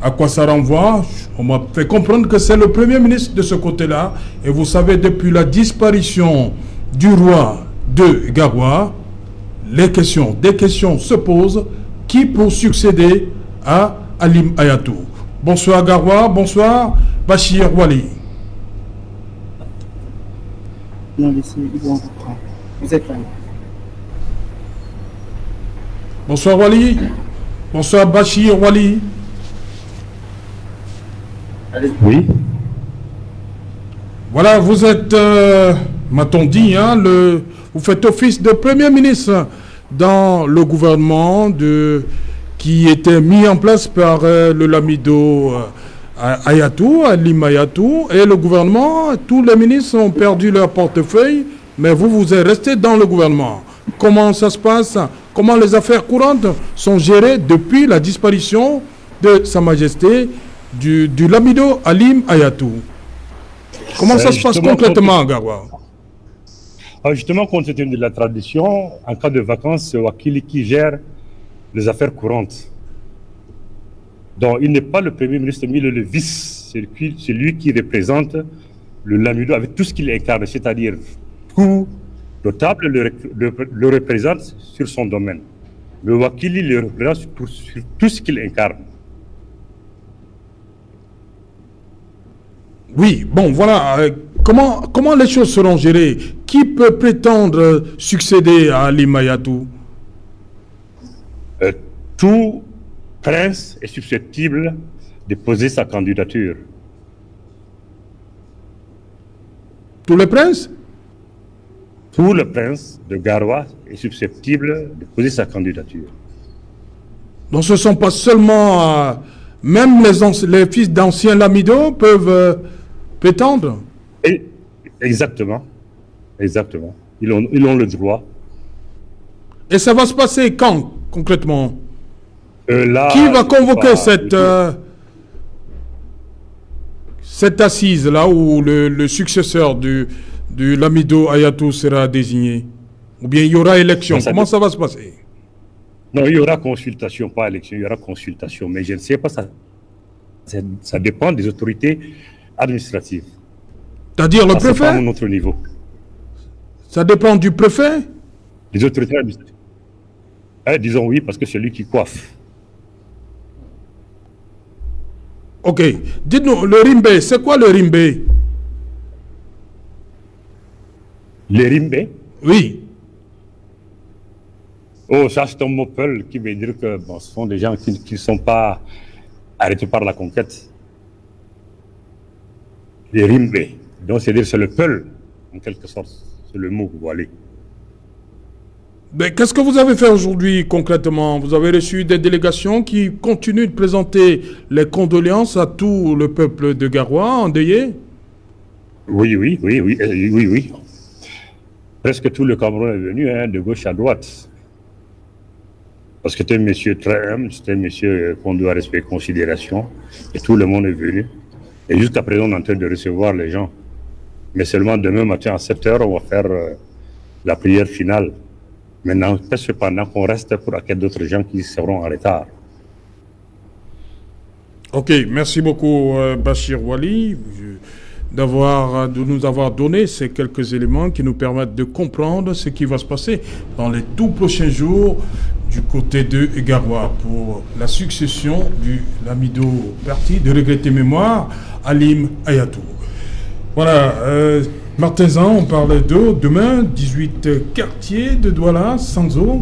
à quoi ça renvoie. On m'a fait comprendre que c'est le Premier ministre de ce côté-là. Et vous savez, depuis la disparition du roi de Garoua, des questions se posent. Qui pour succéder à Alim Ayatou? Bonsoir Garoua, bonsoir Bachir Wali. Non, vous êtes là. Bonsoir Wali. Bonsoir Bachir Wali. Oui. Voilà, vous êtes, m'a-t-on dit, vous faites office de Premier ministre dans le gouvernement qui était mis en place par le Lamido Ayatou, Alim Ayatou, et le gouvernement, tous les ministres ont perdu leur portefeuille, mais vous êtes resté dans le gouvernement. Comment ça se passe? Comment les affaires courantes sont gérées depuis la disparition de Sa Majesté du Lamido Alim Ayatou? Comment ça se passe concrètement, Garoua? Justement, compte tenu de la tradition, en cas de vacances, c'est Wakili qui gère les affaires courantes. Donc, il n'est pas le Premier ministre, mais il est le vice. C'est lui qui représente le Lamido avec tout ce qu'il incarne, c'est-à-dire tout notable le représente sur son domaine. Le Wakili le représente sur tout ce qu'il incarne. Oui, bon, voilà. Comment les choses seront gérées? Qui peut prétendre succéder à Alim Ayatou? Tout prince est susceptible de poser sa candidature. Tous les princes? Tout le prince de Garoua est susceptible de poser sa candidature. Donc ce ne sont pas seulement... même les fils d'anciens Lamido peuvent prétendre? Exactement. Exactement. Ils ont le droit. Et ça va se passer quand, concrètement? Là, qui va convoquer cette assise-là où le successeur du Lamido Ayatou sera désigné? Ou bien il y aura élection? Comment ça va se passer? Non, il y aura consultation, pas élection, il y aura consultation. Mais je ne sais pas, ça dépend des autorités administratives. C'est-à-dire le préfet? C'est pas à notre niveau. Ça dépend du préfet? Les autorités administratives. Disons oui, parce que c'est lui qui coiffe. Ok. Dites-nous, le Rimbe, c'est quoi le Rimbe? Les Rimbe? Oui. Oh, ça c'est un mot peul qui veut dire que bon, ce sont des gens qui ne sont pas arrêtés par la conquête. Les Rimbe. Donc c'est-à-dire c'est le peul, en quelque sorte. C'est le mot, voilà. Mais qu'est-ce que vous avez fait aujourd'hui concrètement? Vous avez reçu des délégations qui continuent de présenter les condoléances à tout le peuple de Garoua endeuillé? Oui. Presque tout le Cameroun est venu, hein, de gauche à droite. Parce que c'était un monsieur très humble, c'était un monsieur qu'on doit respecter, considération. Et tout le monde est venu. Et jusqu'à présent, on est en train de recevoir les gens. Mais seulement demain matin à 7h, on va faire la prière finale. Maintenant, cependant qu'on reste pour accueillir d'autres gens qui seront en retard. Ok, merci beaucoup Bachir Wali de nous avoir donné ces quelques éléments qui nous permettent de comprendre ce qui va se passer dans les tout prochains jours du côté de Garoua pour la succession du Lamido parti de regretter mémoire Halim Hayatou. Voilà, Martinsan, on parle d'eau. Demain, 18 quartiers de Douala sans eau.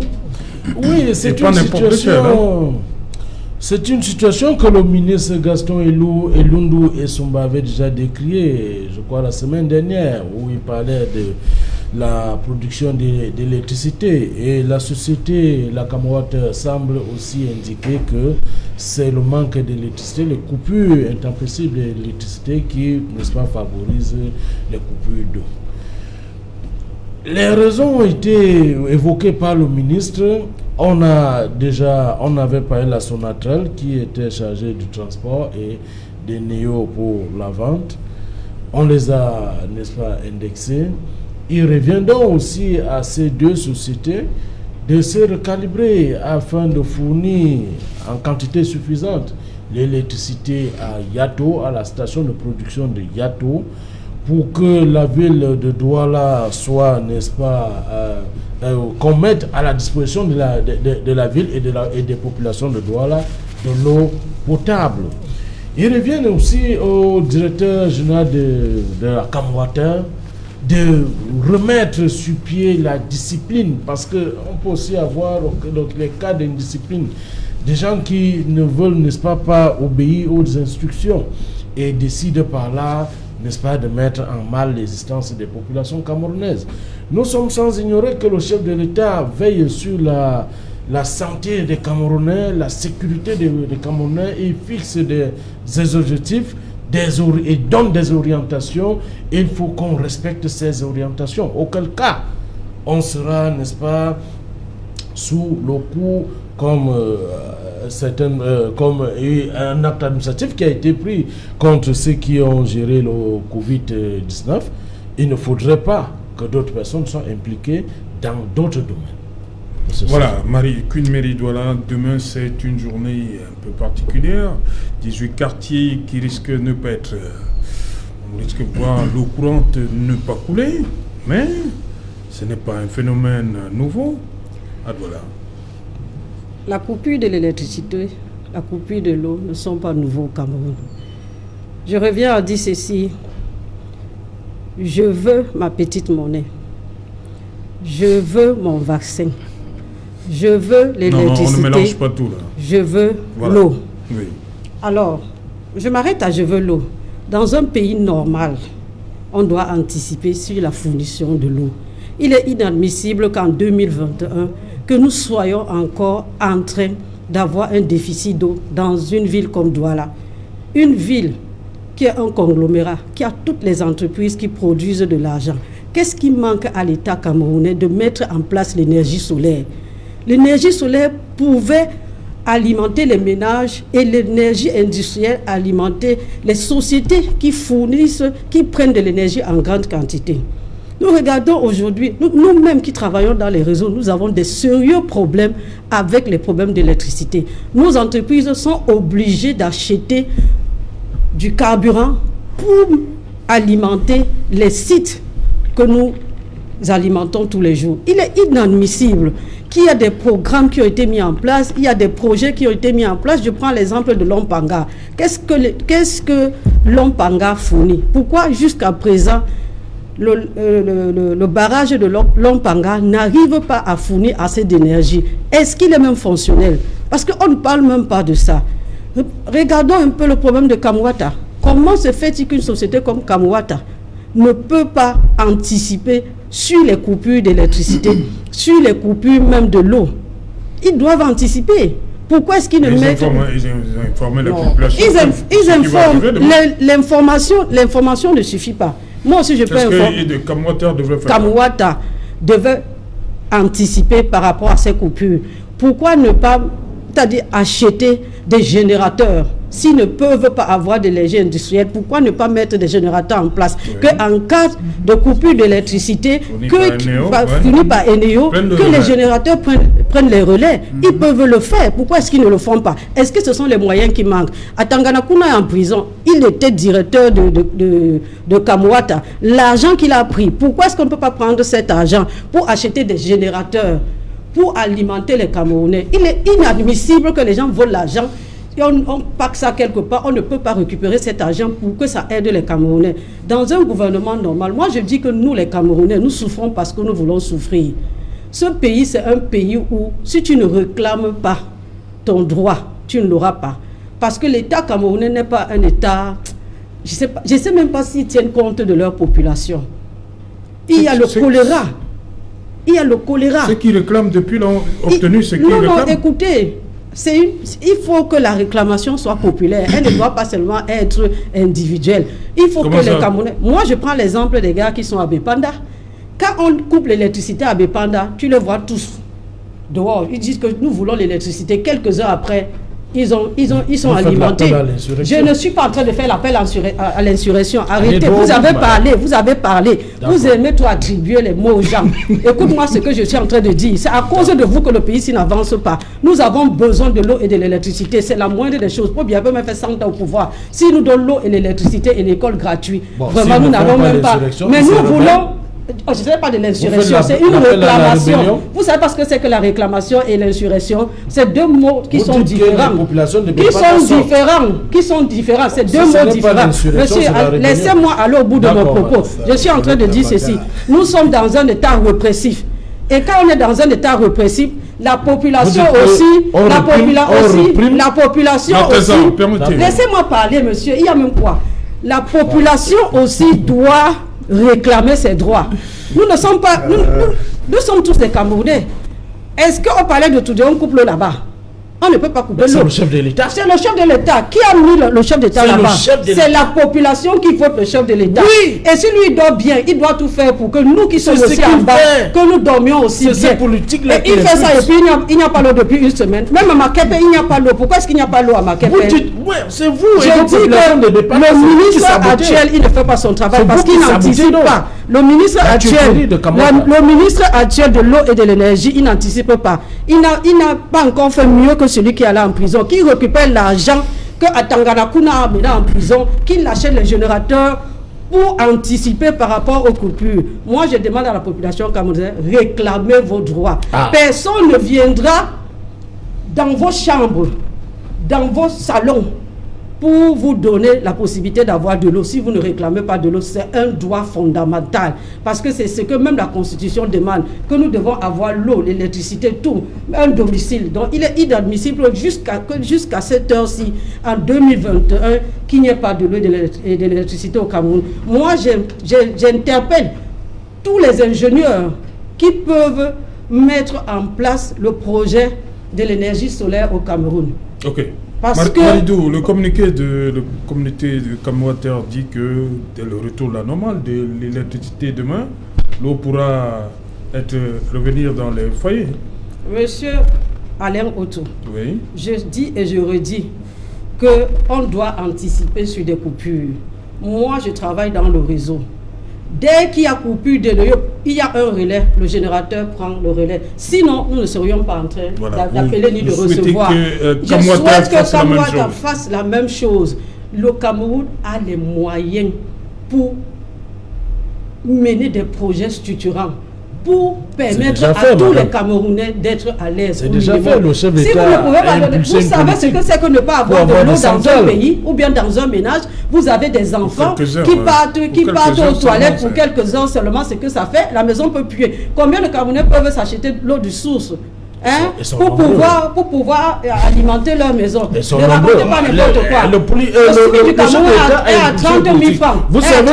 Oui, c'est une situation que le ministre Gaston Elundu Essumba avait déjà décriée, je crois, la semaine dernière, où il parlait de la production d'électricité. Et la société, la Camouate, semble aussi indiquer que c'est le manque d'électricité, les coupures intempestives d'électricité qui, n'est-ce pas, favorisent les coupures d'eau. Les raisons ont été évoquées par le ministre. On avait parlé de la Sonatrel qui était chargée du transport et des néos pour la vente. On les a, n'est-ce pas, indexés. Il revient donc aussi à ces deux sociétés de se recalibrer afin de fournir en quantité suffisante l'électricité à Yato, à la station de production de Yato, pour que la ville de Douala soit, n'est-ce pas, qu'on mette à la disposition de la ville et des populations de Douala de l'eau potable. Il revient aussi au directeur général de la Camouata de remettre sur pied la discipline, parce qu'on peut aussi avoir les cas d'indiscipline, des gens qui ne veulent, n'est-ce pas obéir aux instructions et décident par là, n'est-ce pas, de mettre en mal l'existence des populations camerounaises. Nous sommes sans ignorer que le chef de l'État veille sur la santé des Camerounais, la sécurité des Camerounais, et fixe des objectifs et donne des orientations. Il faut qu'on respecte ces orientations. Auquel cas, on sera, n'est-ce pas, sous le coup comme un acte administratif qui a été pris contre ceux qui ont géré le Covid-19. Il ne faudrait pas que d'autres personnes soient impliquées dans d'autres domaines. Voilà, Queen Mary Douala, demain c'est une journée un peu particulière. 18 quartiers qui risquent de ne pas être... On risque de voir l'eau courante ne pas couler, mais ce n'est pas un phénomène nouveau à Douala. La coupure de l'électricité, la coupure de l'eau ne sont pas nouveaux au Cameroun. Je reviens à dire ceci. Je veux ma petite monnaie. Je veux mon vaccin. Je veux l'électricité. Non, on ne mélange pas tout là. Je veux l'eau. Oui. Alors, je m'arrête à je veux l'eau. Dans un pays normal, on doit anticiper sur la fourniture de l'eau. Il est inadmissible qu'en 2021, que nous soyons encore en train d'avoir un déficit d'eau dans une ville comme Douala. Une ville qui est un conglomérat, qui a toutes les entreprises qui produisent de l'argent. Qu'est-ce qui manque à l'État camerounais de mettre en place l'énergie solaire? L'énergie solaire pouvait alimenter les ménages et l'énergie industrielle alimenter les sociétés qui fournissent, qui prennent de l'énergie en grande quantité. Nous regardons aujourd'hui, nous-mêmes qui travaillons dans les réseaux, nous avons des sérieux problèmes avec les problèmes d'électricité. Nos entreprises sont obligées d'acheter du carburant pour alimenter les sites que nous alimentons tous les jours. Il est inadmissible qu'il y ait des programmes qui ont été mis en place, il y a des projets qui ont été mis en place. Je prends l'exemple de Lompanga. Qu'est-ce que Lompanga fournit? Pourquoi jusqu'à présent le barrage de Lompanga n'arrive pas à fournir assez d'énergie, est-ce qu'il est même fonctionnel? Parce qu'on ne parle même pas de ça. Regardons un peu le problème de Kamwata. Comment se fait-il qu'une société comme Kamwata ne peut pas anticiper sur les coupures d'électricité, sur les coupures même de l'eau? Ils doivent anticiper. Pourquoi est-ce qu'ils ne mettent... Ils ont informé la population. Ils informent. L'information ne suffit pas. Moi aussi, je peux informer. Kamwata devait anticiper par rapport à ces coupures. Pourquoi ne pas, c'est-à-dire acheter des générateurs? S'ils ne peuvent pas avoir de l'énergie industrielle, pourquoi ne pas mettre des générateurs en place? En cas de coupure d'électricité, fini par Eneo, que les générateurs prennent les relais. Ils peuvent le faire. Pourquoi est-ce qu'ils ne le font pas? Est-ce que ce sont les moyens qui manquent? Atanganakuna est en prison. Il était directeur de Kamwata. L'argent qu'il a pris, pourquoi est-ce qu'on ne peut pas prendre cet argent pour acheter des générateurs, pour alimenter les Camerounais? Il est inadmissible que les gens volent l'argent. Et on pack ça quelque part, on ne peut pas récupérer cet argent pour que ça aide les Camerounais. Dans un gouvernement normal, moi je dis que nous les Camerounais, nous souffrons parce que nous voulons souffrir. Ce pays, c'est un pays où si tu ne réclames pas ton droit, tu ne l'auras pas. Parce que l'État camerounais n'est pas un État, je ne sais même pas s'ils tiennent compte de leur population. Il y a le choléra. Il y a le choléra. Ceux qui réclament depuis l'ont obtenu ce qu'ils réclament. Non, écoutez. Il faut que la réclamation soit populaire. Elle ne doit pas seulement être individuelle. Il faut que les Camerounais... Moi, je prends l'exemple des gars qui sont à Bepanda. Quand on coupe l'électricité à Bepanda, tu les vois tous dehors. Ils disent que nous voulons l'électricité. Quelques heures après, ils sont alimentés. Je ne suis pas en train de faire l'appel à l'insurrection. Arrêtez, vous avez parlé. Vous aimez tout attribuer les mots aux gens. Écoute-moi ce que je suis en train de dire. C'est à cause de vous que le pays n'avance pas. Nous avons besoin de l'eau et de l'électricité. C'est la moindre des choses. Pour bien me faire 100 ans au pouvoir. Si nous donnons l'eau et l'électricité et l'école gratuite, vraiment nous n'avons même pas. Mais nous voulons... je ne sais pas de l'insurrection, c'est une réclamation. Vous savez parce que c'est que la réclamation et l'insurrection, c'est deux mots qui sont différents. Qui sont différents, c'est deux mots différents. Monsieur, laissez-moi aller au bout de mon propos. Je suis en train de dire ceci. Nous sommes dans un état répressif. Et quand on est dans un état répressif, la population aussi, laissez-moi parler, monsieur, il y a même quoi? La population aussi doit réclamer ses droits. Nous ne sommes pas... Nous sommes tous des Camerounais. Est-ce qu'on parlait de tout, on coupe l'eau là-bas? On ne peut pas couper l'eau. C'est le chef de l'État. C'est le chef de l'État. Qui a mis le chef d'État là-bas? C'est la population qui vote le chef de l'État. Oui. Et si lui il dort bien, il doit tout faire pour que nous qui sommes aussi en bas, que nous dormions aussi bien. C'est politique là. Et il fait ça et puis il n'y a pas l'eau depuis une semaine. Même à Makepe, il n'y a pas l'eau. Pourquoi est-ce qu'il n'y a pas l'eau à Makepe? Vous dites, ouais, c'est vous. Je dis que le ministre actuel, il ne fait pas son travail parce qu'il n'anticipe pas. Le ministre actuel de l'eau et de l'énergie, il n'anticipe pas. Il n'a pas encore fait mieux que celui qui est allé en prison, qui récupère l'argent que Atanganakuna a mis en prison, qui achète les générateurs pour anticiper par rapport aux coupures. Moi, je demande à la population camerounaise, réclamez vos droits. Personne ne viendra dans vos chambres, dans vos salons, pour vous donner la possibilité d'avoir de l'eau. Si vous ne réclamez pas de l'eau, c'est un droit fondamental. Parce que c'est ce que même la Constitution demande, que nous devons avoir l'eau, l'électricité, tout, un domicile. Donc il est inadmissible jusqu'à cette heure-ci, en 2021, qu'il n'y ait pas de l'eau et de l'électricité au Cameroun. Moi, j'interpelle tous les ingénieurs qui peuvent mettre en place le projet de l'énergie solaire au Cameroun. Ok. Maridou, le communiqué de la communauté de Kamwata dit que dès le retour à la normale de l'électricité demain, l'eau pourra revenir dans les foyers. Monsieur Alain Otto, oui. Je dis et je redis qu'on doit anticiper sur des coupures. Moi, je travaille dans le réseau. Dès qu'il y a coupure de l'eau, il y a un relais, le générateur prend le relais. Sinon, nous ne serions pas en train d'appeler ni de recevoir. Je souhaite que Kamwata fasse la même chose. Le Cameroun a les moyens pour mener des projets structurants. pour permettre tous les Camerounais d'être à l'aise. C'est déjà fait, le chef d'État. Si vous ne pouvez pas donner, vous savez ce que c'est que ne pas avoir de l'eau dans un pays ou bien dans un ménage. Vous avez des enfants qui partent aux toilettes pour quelques heures seulement, ce que ça fait. La maison peut puer. Combien de Camerounais peuvent s'acheter de l'eau de source pour pouvoir alimenter leur maison? Ne racontez pas n'importe quoi. Le prix du Cameroun est à 30 000 francs. Vous savez,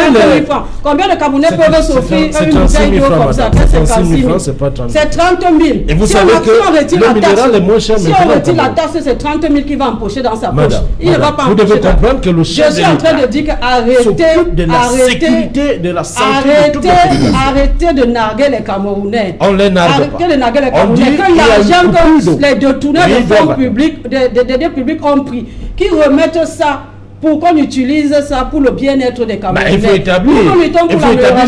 combien de Camerounais peuvent s'offrir une bouteille d'eau comme ça? C'est 56 000. C'est 30 000. Et vous savez que le minéral est moins cher. Si on retire la taxe, c'est 30 000 qui va empocher dans sa poche. Il ne va pas empocher. Vous devez comprendre que le chef je suis en train de dire arrêtez de narguer les Camerounais. On les nargue pas. Arrêtez de narguer les Camerounais. Que l'argent que les détourneurs des fonds publics, des dés publics ont pris, qui remettent ça pour qu'on utilise ça pour le bien-être des Camerounais. Il faut établir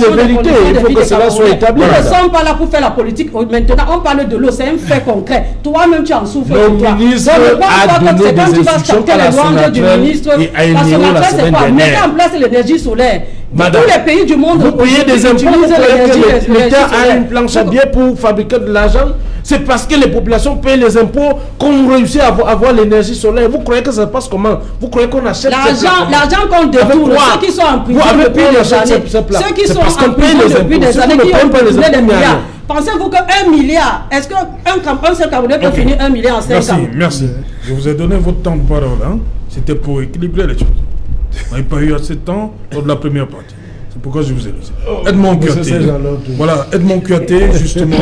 les vérités, il faut que cela soit établi. Nous ne sommes pas là pour faire la politique. Maintenant, on parle de l'eau, c'est un fait concret. Toi-même, tu en souffres. Le ministre a donné des instructions à la Sonatrach et à Eniro la semaine dernière. Mettez en place l'énergie solaire. Madame, tous les pays du monde, vous payez des impôts pour que l'État a une planche à billets pour fabriquer de l'argent. C'est parce que les populations payent les impôts qu'on réussit à avoir l'énergie solaire. Vous croyez que ça se passe comment? Vous croyez qu'on achète l'argent qu'on détourne, ceux qui sont en prison depuis des années, ceux qui sont en prison depuis des années, qui ont détourné des milliards. Pensez-vous que 1 milliard, est-ce qu'un seul Camerounais peut finir 1 milliard en 5 ans? Merci. Je vous ai donné votre temps de parole. C'était pour équilibrer les choses. On n'avait pas eu assez de temps lors de la première partie. C'est pourquoi je vous ai laissé. Edmond Kouyaté. Voilà, Edmond Kouyaté, justement.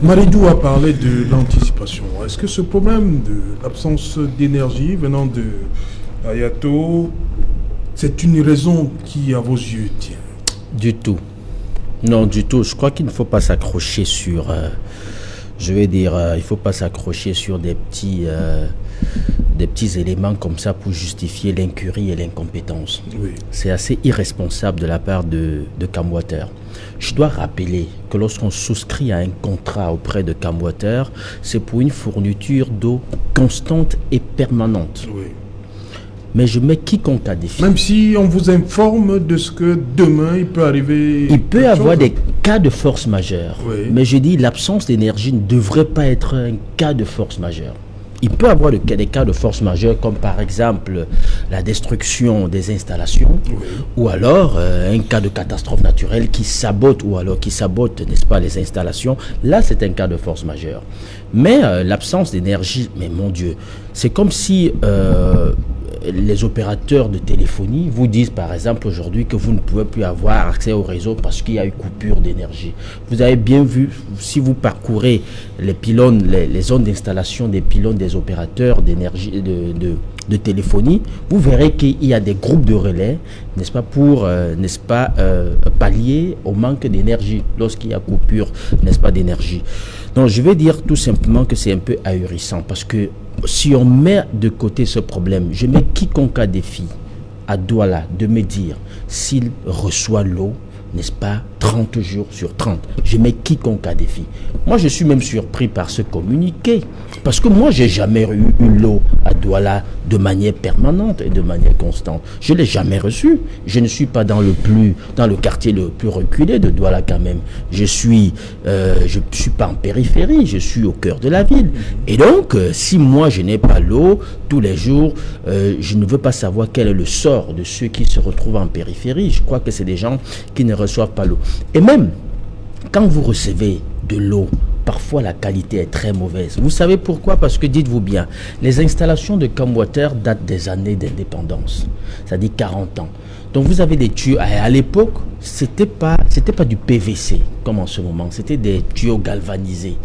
Maridou a parlé de l'anticipation. Est-ce que ce problème de l'absence d'énergie venant de Ayato, c'est une raison qui, à vos yeux, tient? Du tout. Non, du tout. Je crois qu'il ne faut pas s'accrocher sur... il ne faut pas s'accrocher sur des petits éléments comme ça pour justifier l'incurie et l'incompétence. Oui. C'est assez irresponsable de la part de Camwater. Je dois rappeler que lorsqu'on souscrit à un contrat auprès de Camwater, c'est pour une fourniture d'eau constante et permanente. Oui. Mais je mets quiconque à défi. Même si on vous informe de ce que demain il peut arriver. Il peut y avoir des cas de force majeure. Oui. Mais je dis l'absence d'énergie ne devrait pas être un cas de force majeure. Il peut y avoir des cas de force majeure comme par exemple la destruction des installations, oui, ou alors un cas de catastrophe naturelle qui sabote n'est-ce pas, les installations. Là, c'est un cas de force majeure. Mais l'absence d'énergie, mais mon Dieu, c'est comme si les opérateurs de téléphonie vous disent par exemple aujourd'hui que vous ne pouvez plus avoir accès au réseau parce qu'il y a eu coupure d'énergie. Vous avez bien vu, si vous parcourez les pylônes, les zones d'installation des pylônes des opérateurs d'énergie, de téléphonie, vous verrez qu'il y a des groupes de relais, n'est-ce pas, pour pallier au manque d'énergie lorsqu'il y a coupure, n'est-ce pas, d'énergie. Donc je vais dire tout simplement que c'est un peu ahurissant parce que si on met de côté ce problème, je mets quiconque à défi à Douala de me dire s'il reçoit l'eau, n'est-ce pas, 30 jours sur 30. Je mets quiconque à défi. Moi, je suis même surpris par ce communiqué. Parce que moi, j'ai jamais eu l'eau à Douala de manière permanente et de manière constante. Je ne l'ai jamais reçu. Je ne suis pas dans le quartier le plus reculé de Douala quand même. Je suis pas en périphérie, je suis au cœur de la ville. Et donc, si moi, je n'ai pas l'eau tous les jours, je ne veux pas savoir quel est le sort de ceux qui se retrouvent en périphérie. Je crois que c'est des gens qui ne reçoivent pas l'eau. Et même, quand vous recevez de l'eau, parfois la qualité est très mauvaise. Vous savez pourquoi? Parce que dites-vous bien, les installations de Camwater datent des années d'indépendance, c'est-à-dire 40 ans. Donc vous avez des tuyaux, à l'époque, c'était pas du PVC comme en ce moment, c'était des tuyaux galvanisés.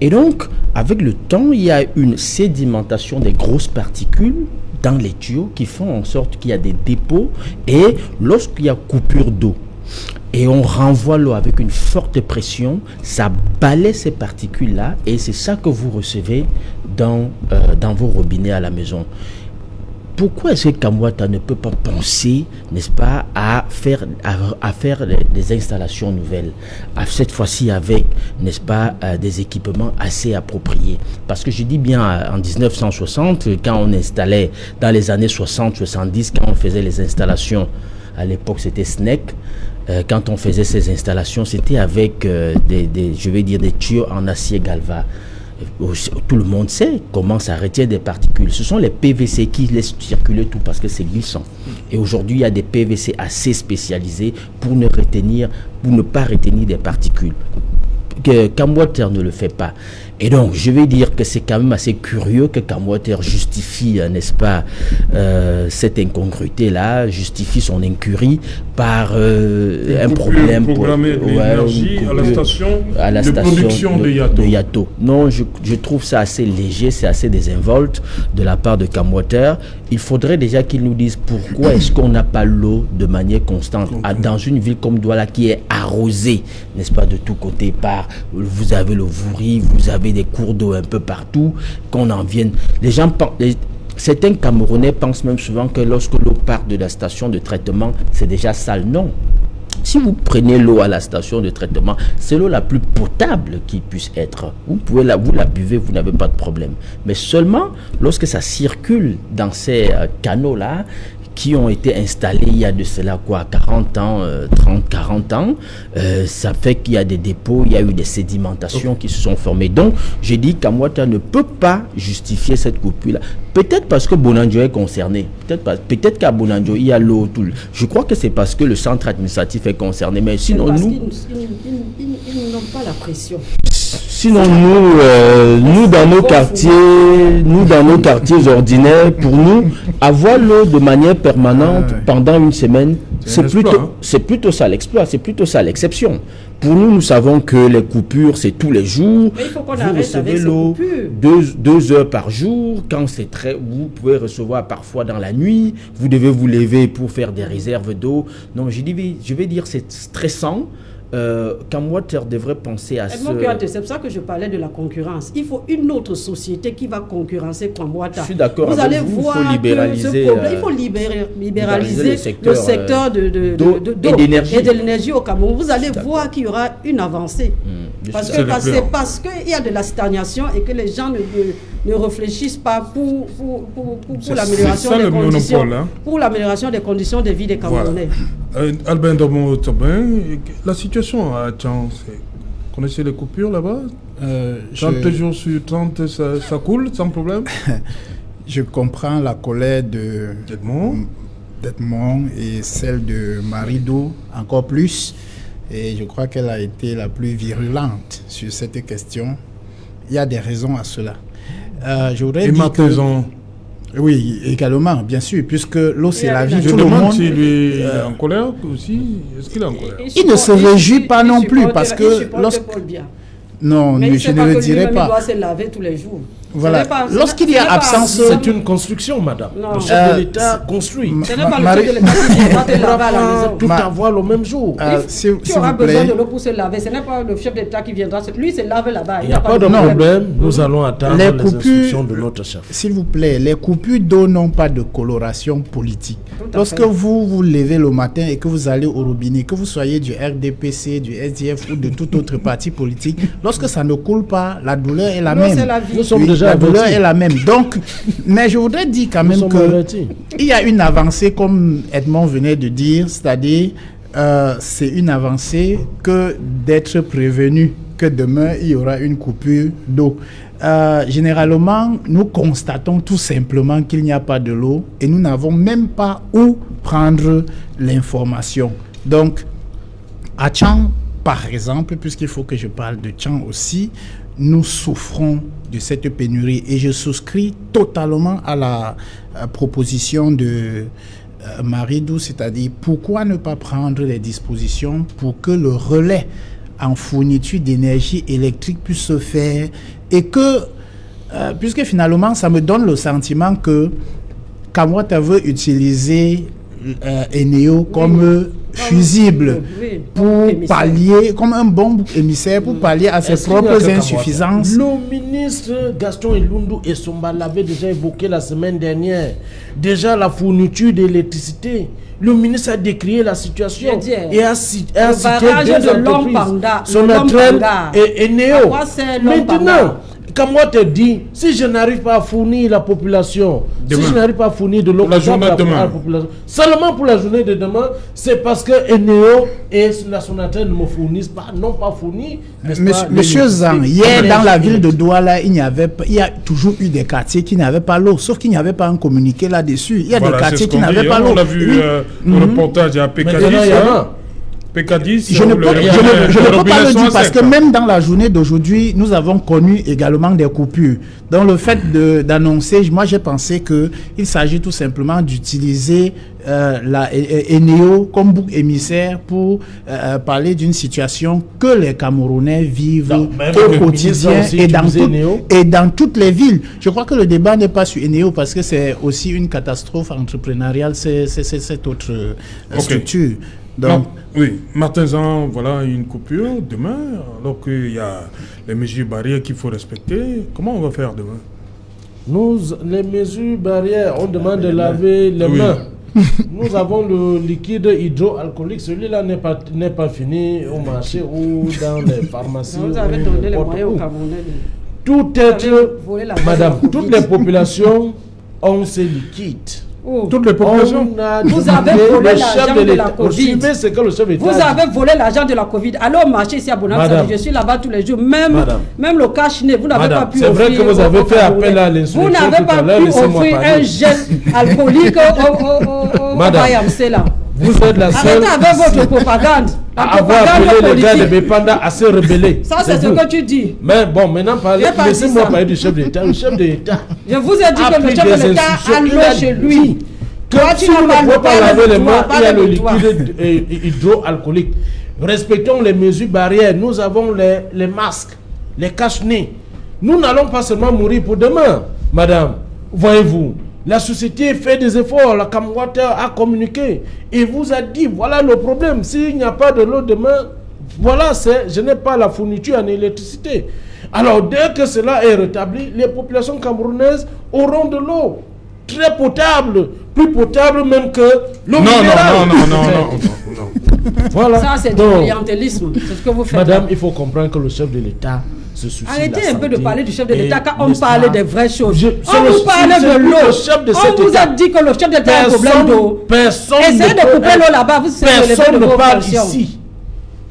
Et donc, avec le temps, il y a une sédimentation des grosses particules dans les tuyaux qui font en sorte qu'il y a des dépôts, et lorsqu'il y a coupure d'eau, et on renvoie l'eau avec une forte pression, ça balaie ces particules-là, et c'est ça que vous recevez dans vos robinets à la maison. Pourquoi est-ce que Camwater ne peut pas penser, n'est-ce pas, à faire des installations nouvelles, cette fois-ci avec, n'est-ce pas, des équipements assez appropriés? Parce que je dis bien en 1960, quand on installait, dans les années 60-70, quand on faisait les installations, à l'époque c'était SNEC, quand on faisait ces installations, c'était avec des tuyaux en acier galva. Tout le monde sait comment ça retient des particules. Ce sont les PVC qui laissent circuler tout parce que c'est glissant. Et aujourd'hui, il y a des PVC assez spécialisés pour ne pas retenir des particules. Camwater ne le fait pas. Et donc, je vais dire que c'est quand même assez curieux que Camwater justifie, n'est-ce pas, cette incongruité-là, justifie son incurie par un problème programmer de l'énergie à la station de production de Yato. Non, je trouve ça assez léger, c'est assez désinvolte de la part de Camwater. Il faudrait déjà qu'ils nous disent pourquoi est-ce qu'on n'a pas l'eau de manière constante dans une ville comme Douala qui est arrosée, n'est-ce pas, de tous côtés par, vous avez le Vouri, vous avez des cours d'eau un peu partout, qu'on en vienne. Certains Camerounais pensent même souvent que lorsque l'eau part de la station de traitement, c'est déjà sale. Non. Si vous prenez l'eau à la station de traitement, c'est l'eau la plus potable qui puisse être. Vous la buvez, vous n'avez pas de problème. Mais seulement lorsque ça circule dans ces canaux-là, qui ont été installés il y a de cela 40 ans, 30-40 ans, ça fait qu'il y a des dépôts, il y a eu des sédimentations qui se sont formées. Donc, j'ai dit qu'Amwata ne peut pas justifier cette coupure-là. Peut-être parce que Bonanjo est concerné. Peut-être qu'à Bonanjo, il y a l'eau. Je crois que c'est parce que le centre administratif est concerné. Mais sinon, ils n'ont pas la pression. Sinon, nous dans nos quartiers ordinaires, pour nous, avoir l'eau de manière permanente pendant une semaine, c'est plutôt ça l'exploit, c'est plutôt ça l'exception. Pour nous, nous savons que les coupures, c'est tous les jours. Mais il faut qu'on vous arrête recevez avec l'eau deux heures par jour. Quand c'est vous pouvez recevoir parfois dans la nuit. Vous devez vous lever pour faire des réserves d'eau. Non, je vais dire c'est stressant. Camwater devrait penser à c'est pour ça que je parlais de la concurrence. Il faut une autre société qui va concurrencer Camwater. Je suis d'accord. Vous allez voir il faut libéraliser le secteur d'eau et de l'énergie au Cameroun. Vous allez voir qu'il y aura une avancée. Parce qu'il y a de la stagnation et que les gens ne réfléchissent pas pour l'amélioration des conditions, pour l'amélioration des conditions de vie des Camerounais. Albin Domo-Tobin, la situation à Tchan, vous connaissez les coupures là-bas 30 jours sur 30, ça coule sans problème. Je comprends la colère d'Edmond et celle de Maridou encore plus. Et je crois qu'elle a été la plus virulente sur cette question. Il y a des raisons à cela. Oui, également, bien sûr, puisque l'eau, c'est la vie. Je demande s'il est en colère aussi. Est-ce qu'il est en colère? Il ne se réjouit pas non plus parce que... Non, je ne le dirais pas. Il doit se laver tous les jours. Voilà. Lorsqu'il y a absence... C'est une construction, madame. Le chef de l'État construit. Ce n'est pas le chef de l'État qui viendra te laver à la maison. Tout avoir le même jour. Tu auras besoin de l'eau pour se laver. Ce n'est pas le chef d'État qui viendra. Lui, se lave là-bas. Il n'y a pas de problème. Nous allons attendre les instructions de notre chef. S'il vous plaît, les coupures d'eau n'ont pas de coloration politique. Lorsque vous vous levez le matin et que vous allez au robinet, que vous soyez du RDPC, du SDF ou de toute autre parti politique, lorsque ça ne coule pas, la douleur est la même. Nous sommes déjà la douleur est la même. Donc, mais je voudrais dire quand même qu'il y a une avancée, comme Edmond venait de dire, c'est-à-dire c'est une avancée que d'être prévenu que demain il y aura une coupure d'eau. Généralement, nous constatons tout simplement qu'il n'y a pas de l'eau et nous n'avons même pas où prendre l'information. Donc, à Tchan, par exemple, puisqu'il faut que je parle de Tchan aussi, nous souffrons de cette pénurie et je souscris totalement à la proposition de Maridou, c'est-à-dire pourquoi ne pas prendre les dispositions pour que le relais en fourniture d'énergie électrique puisse se faire et que, puisque finalement ça me donne le sentiment que Camwater veut utiliser Eneo comme fusible pour pallier, comme un bon bouc émissaire pour pallier à ses propres insuffisances. Le ministre Gaston Elundu Essomba l'avait déjà évoqué la semaine dernière. Déjà la fourniture d'électricité. Le ministre a décrié la situation et a cité deux entreprises, Sonatrach et Eneo. Maintenant, Quand moi te dis, si je n'arrive pas à fournir la population, si je n'arrive pas à fournir de l'eau la journée de demain, la population, seulement pour la journée de demain, c'est parce que Eneo et la Sonatel ne me fournissent pas, non pas fourni. Monsieur Zan, hier dans la ville de Douala, il y a toujours eu des quartiers qui n'avaient pas l'eau, sauf qu'il n'y avait pas un communiqué là-dessus. Il y a des quartiers qui n'avaient pas l'eau. On a vu le reportage à PK10. Je ne peux pas le dire parce que même dans la journée d'aujourd'hui, nous avons connu également des coupures. Donc le fait d'annoncer, moi j'ai pensé qu'il s'agit tout simplement d'utiliser la Eneo comme bouc émissaire pour parler d'une situation que les Camerounais vivent au quotidien et dans toutes les villes. Je crois que le débat n'est pas sur Eneo parce que c'est aussi une catastrophe entrepreneuriale, c'est cette autre structure. Donc, oui, Martin Zan, voilà une coupure demain, alors qu'il y a les mesures barrières qu'il faut respecter. Comment on va faire demain? Les mesures barrières, on demande de laver les mains. Nous avons le liquide hydroalcoolique, celui-là n'est pas fini au marché ou dans les pharmacies. Vous avez donné les moyens aux Camerounais. Madame, toutes les populations ont ces liquides. Toutes les populations. Vous avez volé l'argent de la Covid. Vous avez volé l'argent de la Covid. Allez au marché ici à Bonanza, je suis là-bas tous les jours. Même le cash-né, vous n'avez pas pu offrir. C'est vrai que vous avez fait appel à l'insurrection. Vous n'avez pas pu offrir un gel alcoolique au Bayamsé là. Vous êtes la seule. Arrêtez avec votre propagande. À avoir appelé les gars de Bepanda à se rebeller. Ça, c'est ce que tu dis. Mais bon, maintenant, laissez-moi parler du chef d'État. Le chef d'État. Je vous ai dit que le chef de l'État a l'eau chez lui. Que si vous ne pouvez pas laver les mains, il y a le liquide hydroalcoolique. Respectons les mesures barrières. Nous avons les masques, les cache-nez. Nous n'allons pas seulement mourir pour demain, madame. Voyez-vous. La société fait des efforts, la Camwater a communiqué et vous a dit, voilà le problème, s'il n'y a pas de l'eau demain, voilà, je n'ai pas la fourniture en électricité. Alors, dès que cela est rétabli, les populations camerounaises auront de l'eau très potable, plus potable même que l'eau minérale. Non. Voilà. Ça, c'est du clientélisme, c'est ce que vous faites. Madame, il faut comprendre que le chef de l'État se soucie. Arrêtez un peu de parler du chef de l'État quand on parle des vraies choses. On vous parle de l'eau. On vous a dit que le chef de l'État a un problème d'eau. Essayez de couper l'eau là-bas, vous savez personne ne parle ici.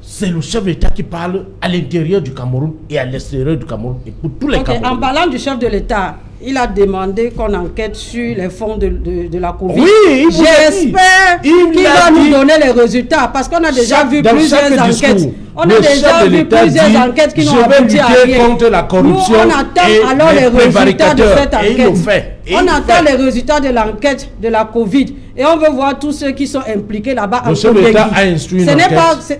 C'est le chef d'État qui parle à l'intérieur du Cameroun et à l'extérieur du Cameroun et pour tous les Camerounais. En parlant du chef de l'État, il a demandé qu'on enquête sur les fonds de la Covid. Oui, j'espère qu'il va nous donner les résultats parce qu'on a déjà vu plusieurs enquêtes. On a déjà vu plusieurs enquêtes qui n'ont abouti à rien. Contre la corruption. Nous, on attend alors les résultats de cette enquête. On attend les résultats de l'enquête de la Covid. Et on veut voir tous ceux qui sont impliqués là-bas en Kondengui.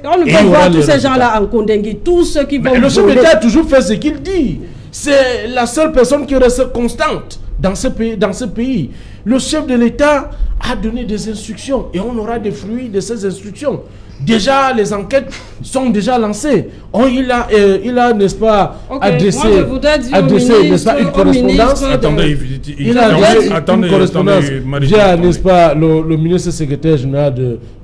On ne veut voir tous ces gens-là en Kondengui. Tous ceux qui vont. Le chef d'État a toujours fait ce qu'il dit. C'est la seule personne qui reste constante dans ce pays. Le chef de l'État a donné des instructions et on aura des fruits de ces instructions. Déjà, les enquêtes sont déjà lancées. Il a, n'est-ce pas, adressé n'est-ce pas, une correspondance. Attendez, il a adressé une correspondance via, n'est-ce pas, le ministre secrétaire général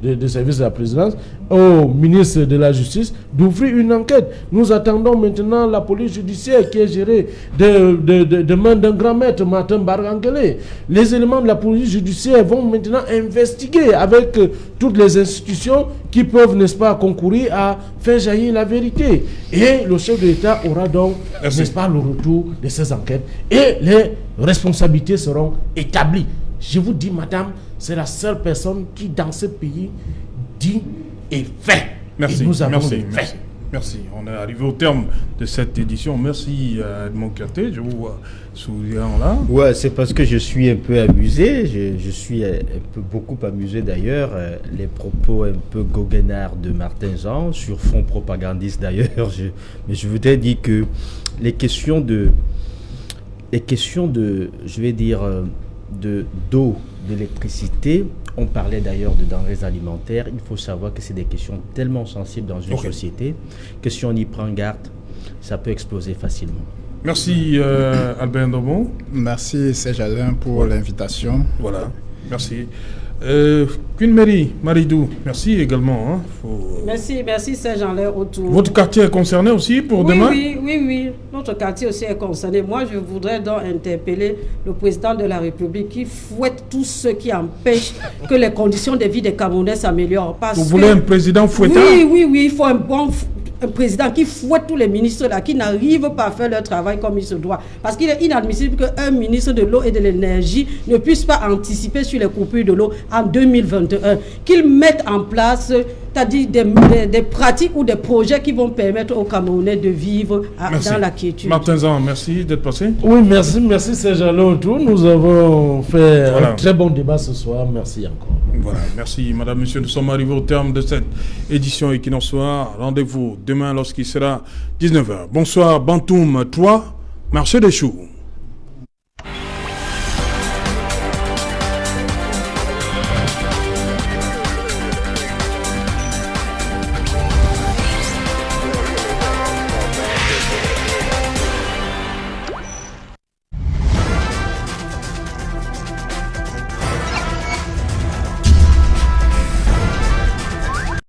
de service de la présidence au ministre de la Justice d'ouvrir une enquête. Nous attendons maintenant la police judiciaire qui est gérée de main d'un grand maître, Martin Barangele. Les éléments de la police judiciaire vont maintenant investiguer avec toutes les institutions qui peuvent, n'est-ce pas, concourir à faire jaillir la vérité. Et le chef de l'État aura donc, n'est-ce pas, le retour de ces enquêtes et les responsabilités seront établies. Je vous dis, madame, c'est la seule personne qui, dans ce pays, dit et fait. Merci. Et nous avons Merci. On est arrivé au terme de cette édition. Merci Edmond Kouyaté. Je vous vois souriant là. Ouais, c'est parce que je suis un peu amusé. Je suis beaucoup amusé d'ailleurs. Les propos un peu goguenards de Martin Zan, sur fond propagandiste d'ailleurs. Mais je voudrais dire que les questions de, je vais dire, d'eau, d'électricité. On parlait d'ailleurs de denrées alimentaires. Il faut savoir que c'est des questions tellement sensibles dans une société que si on y prend garde, ça peut exploser facilement. Merci Albert Ndomon. Merci Serge Alain pour l'invitation. Voilà, merci. Queen Mary, Maridou, merci également. Merci Saint-Jean-Lair autour. Votre quartier est concerné aussi pour demain? Oui. Notre quartier aussi est concerné. Moi, je voudrais donc interpeller le président de la République qui fouette tous ceux qui empêchent que les conditions de vie des Camerounais s'améliorent. Vous voulez un président fouettard? Oui, il faut un président qui fouette tous les ministres là, qui n'arrivent pas à faire leur travail comme il se doit. Parce qu'il est inadmissible qu'un ministre de l'eau et de l'énergie ne puisse pas anticiper sur les coupures de l'eau en 2021. Qu'il mette en place, c'est-à-dire des pratiques ou des projets qui vont permettre aux Camerounais de vivre dans la quiétude. Martin Zan, merci d'être passé. Oui, merci Saint-Jean autour. Nous avons fait un très bon débat ce soir. Merci encore. Voilà, merci madame, monsieur. Nous sommes arrivés au terme de cette édition Equinox Soir. Rendez-vous demain lorsqu'il sera 19h. Bonsoir Bantoum 3, marché des choux.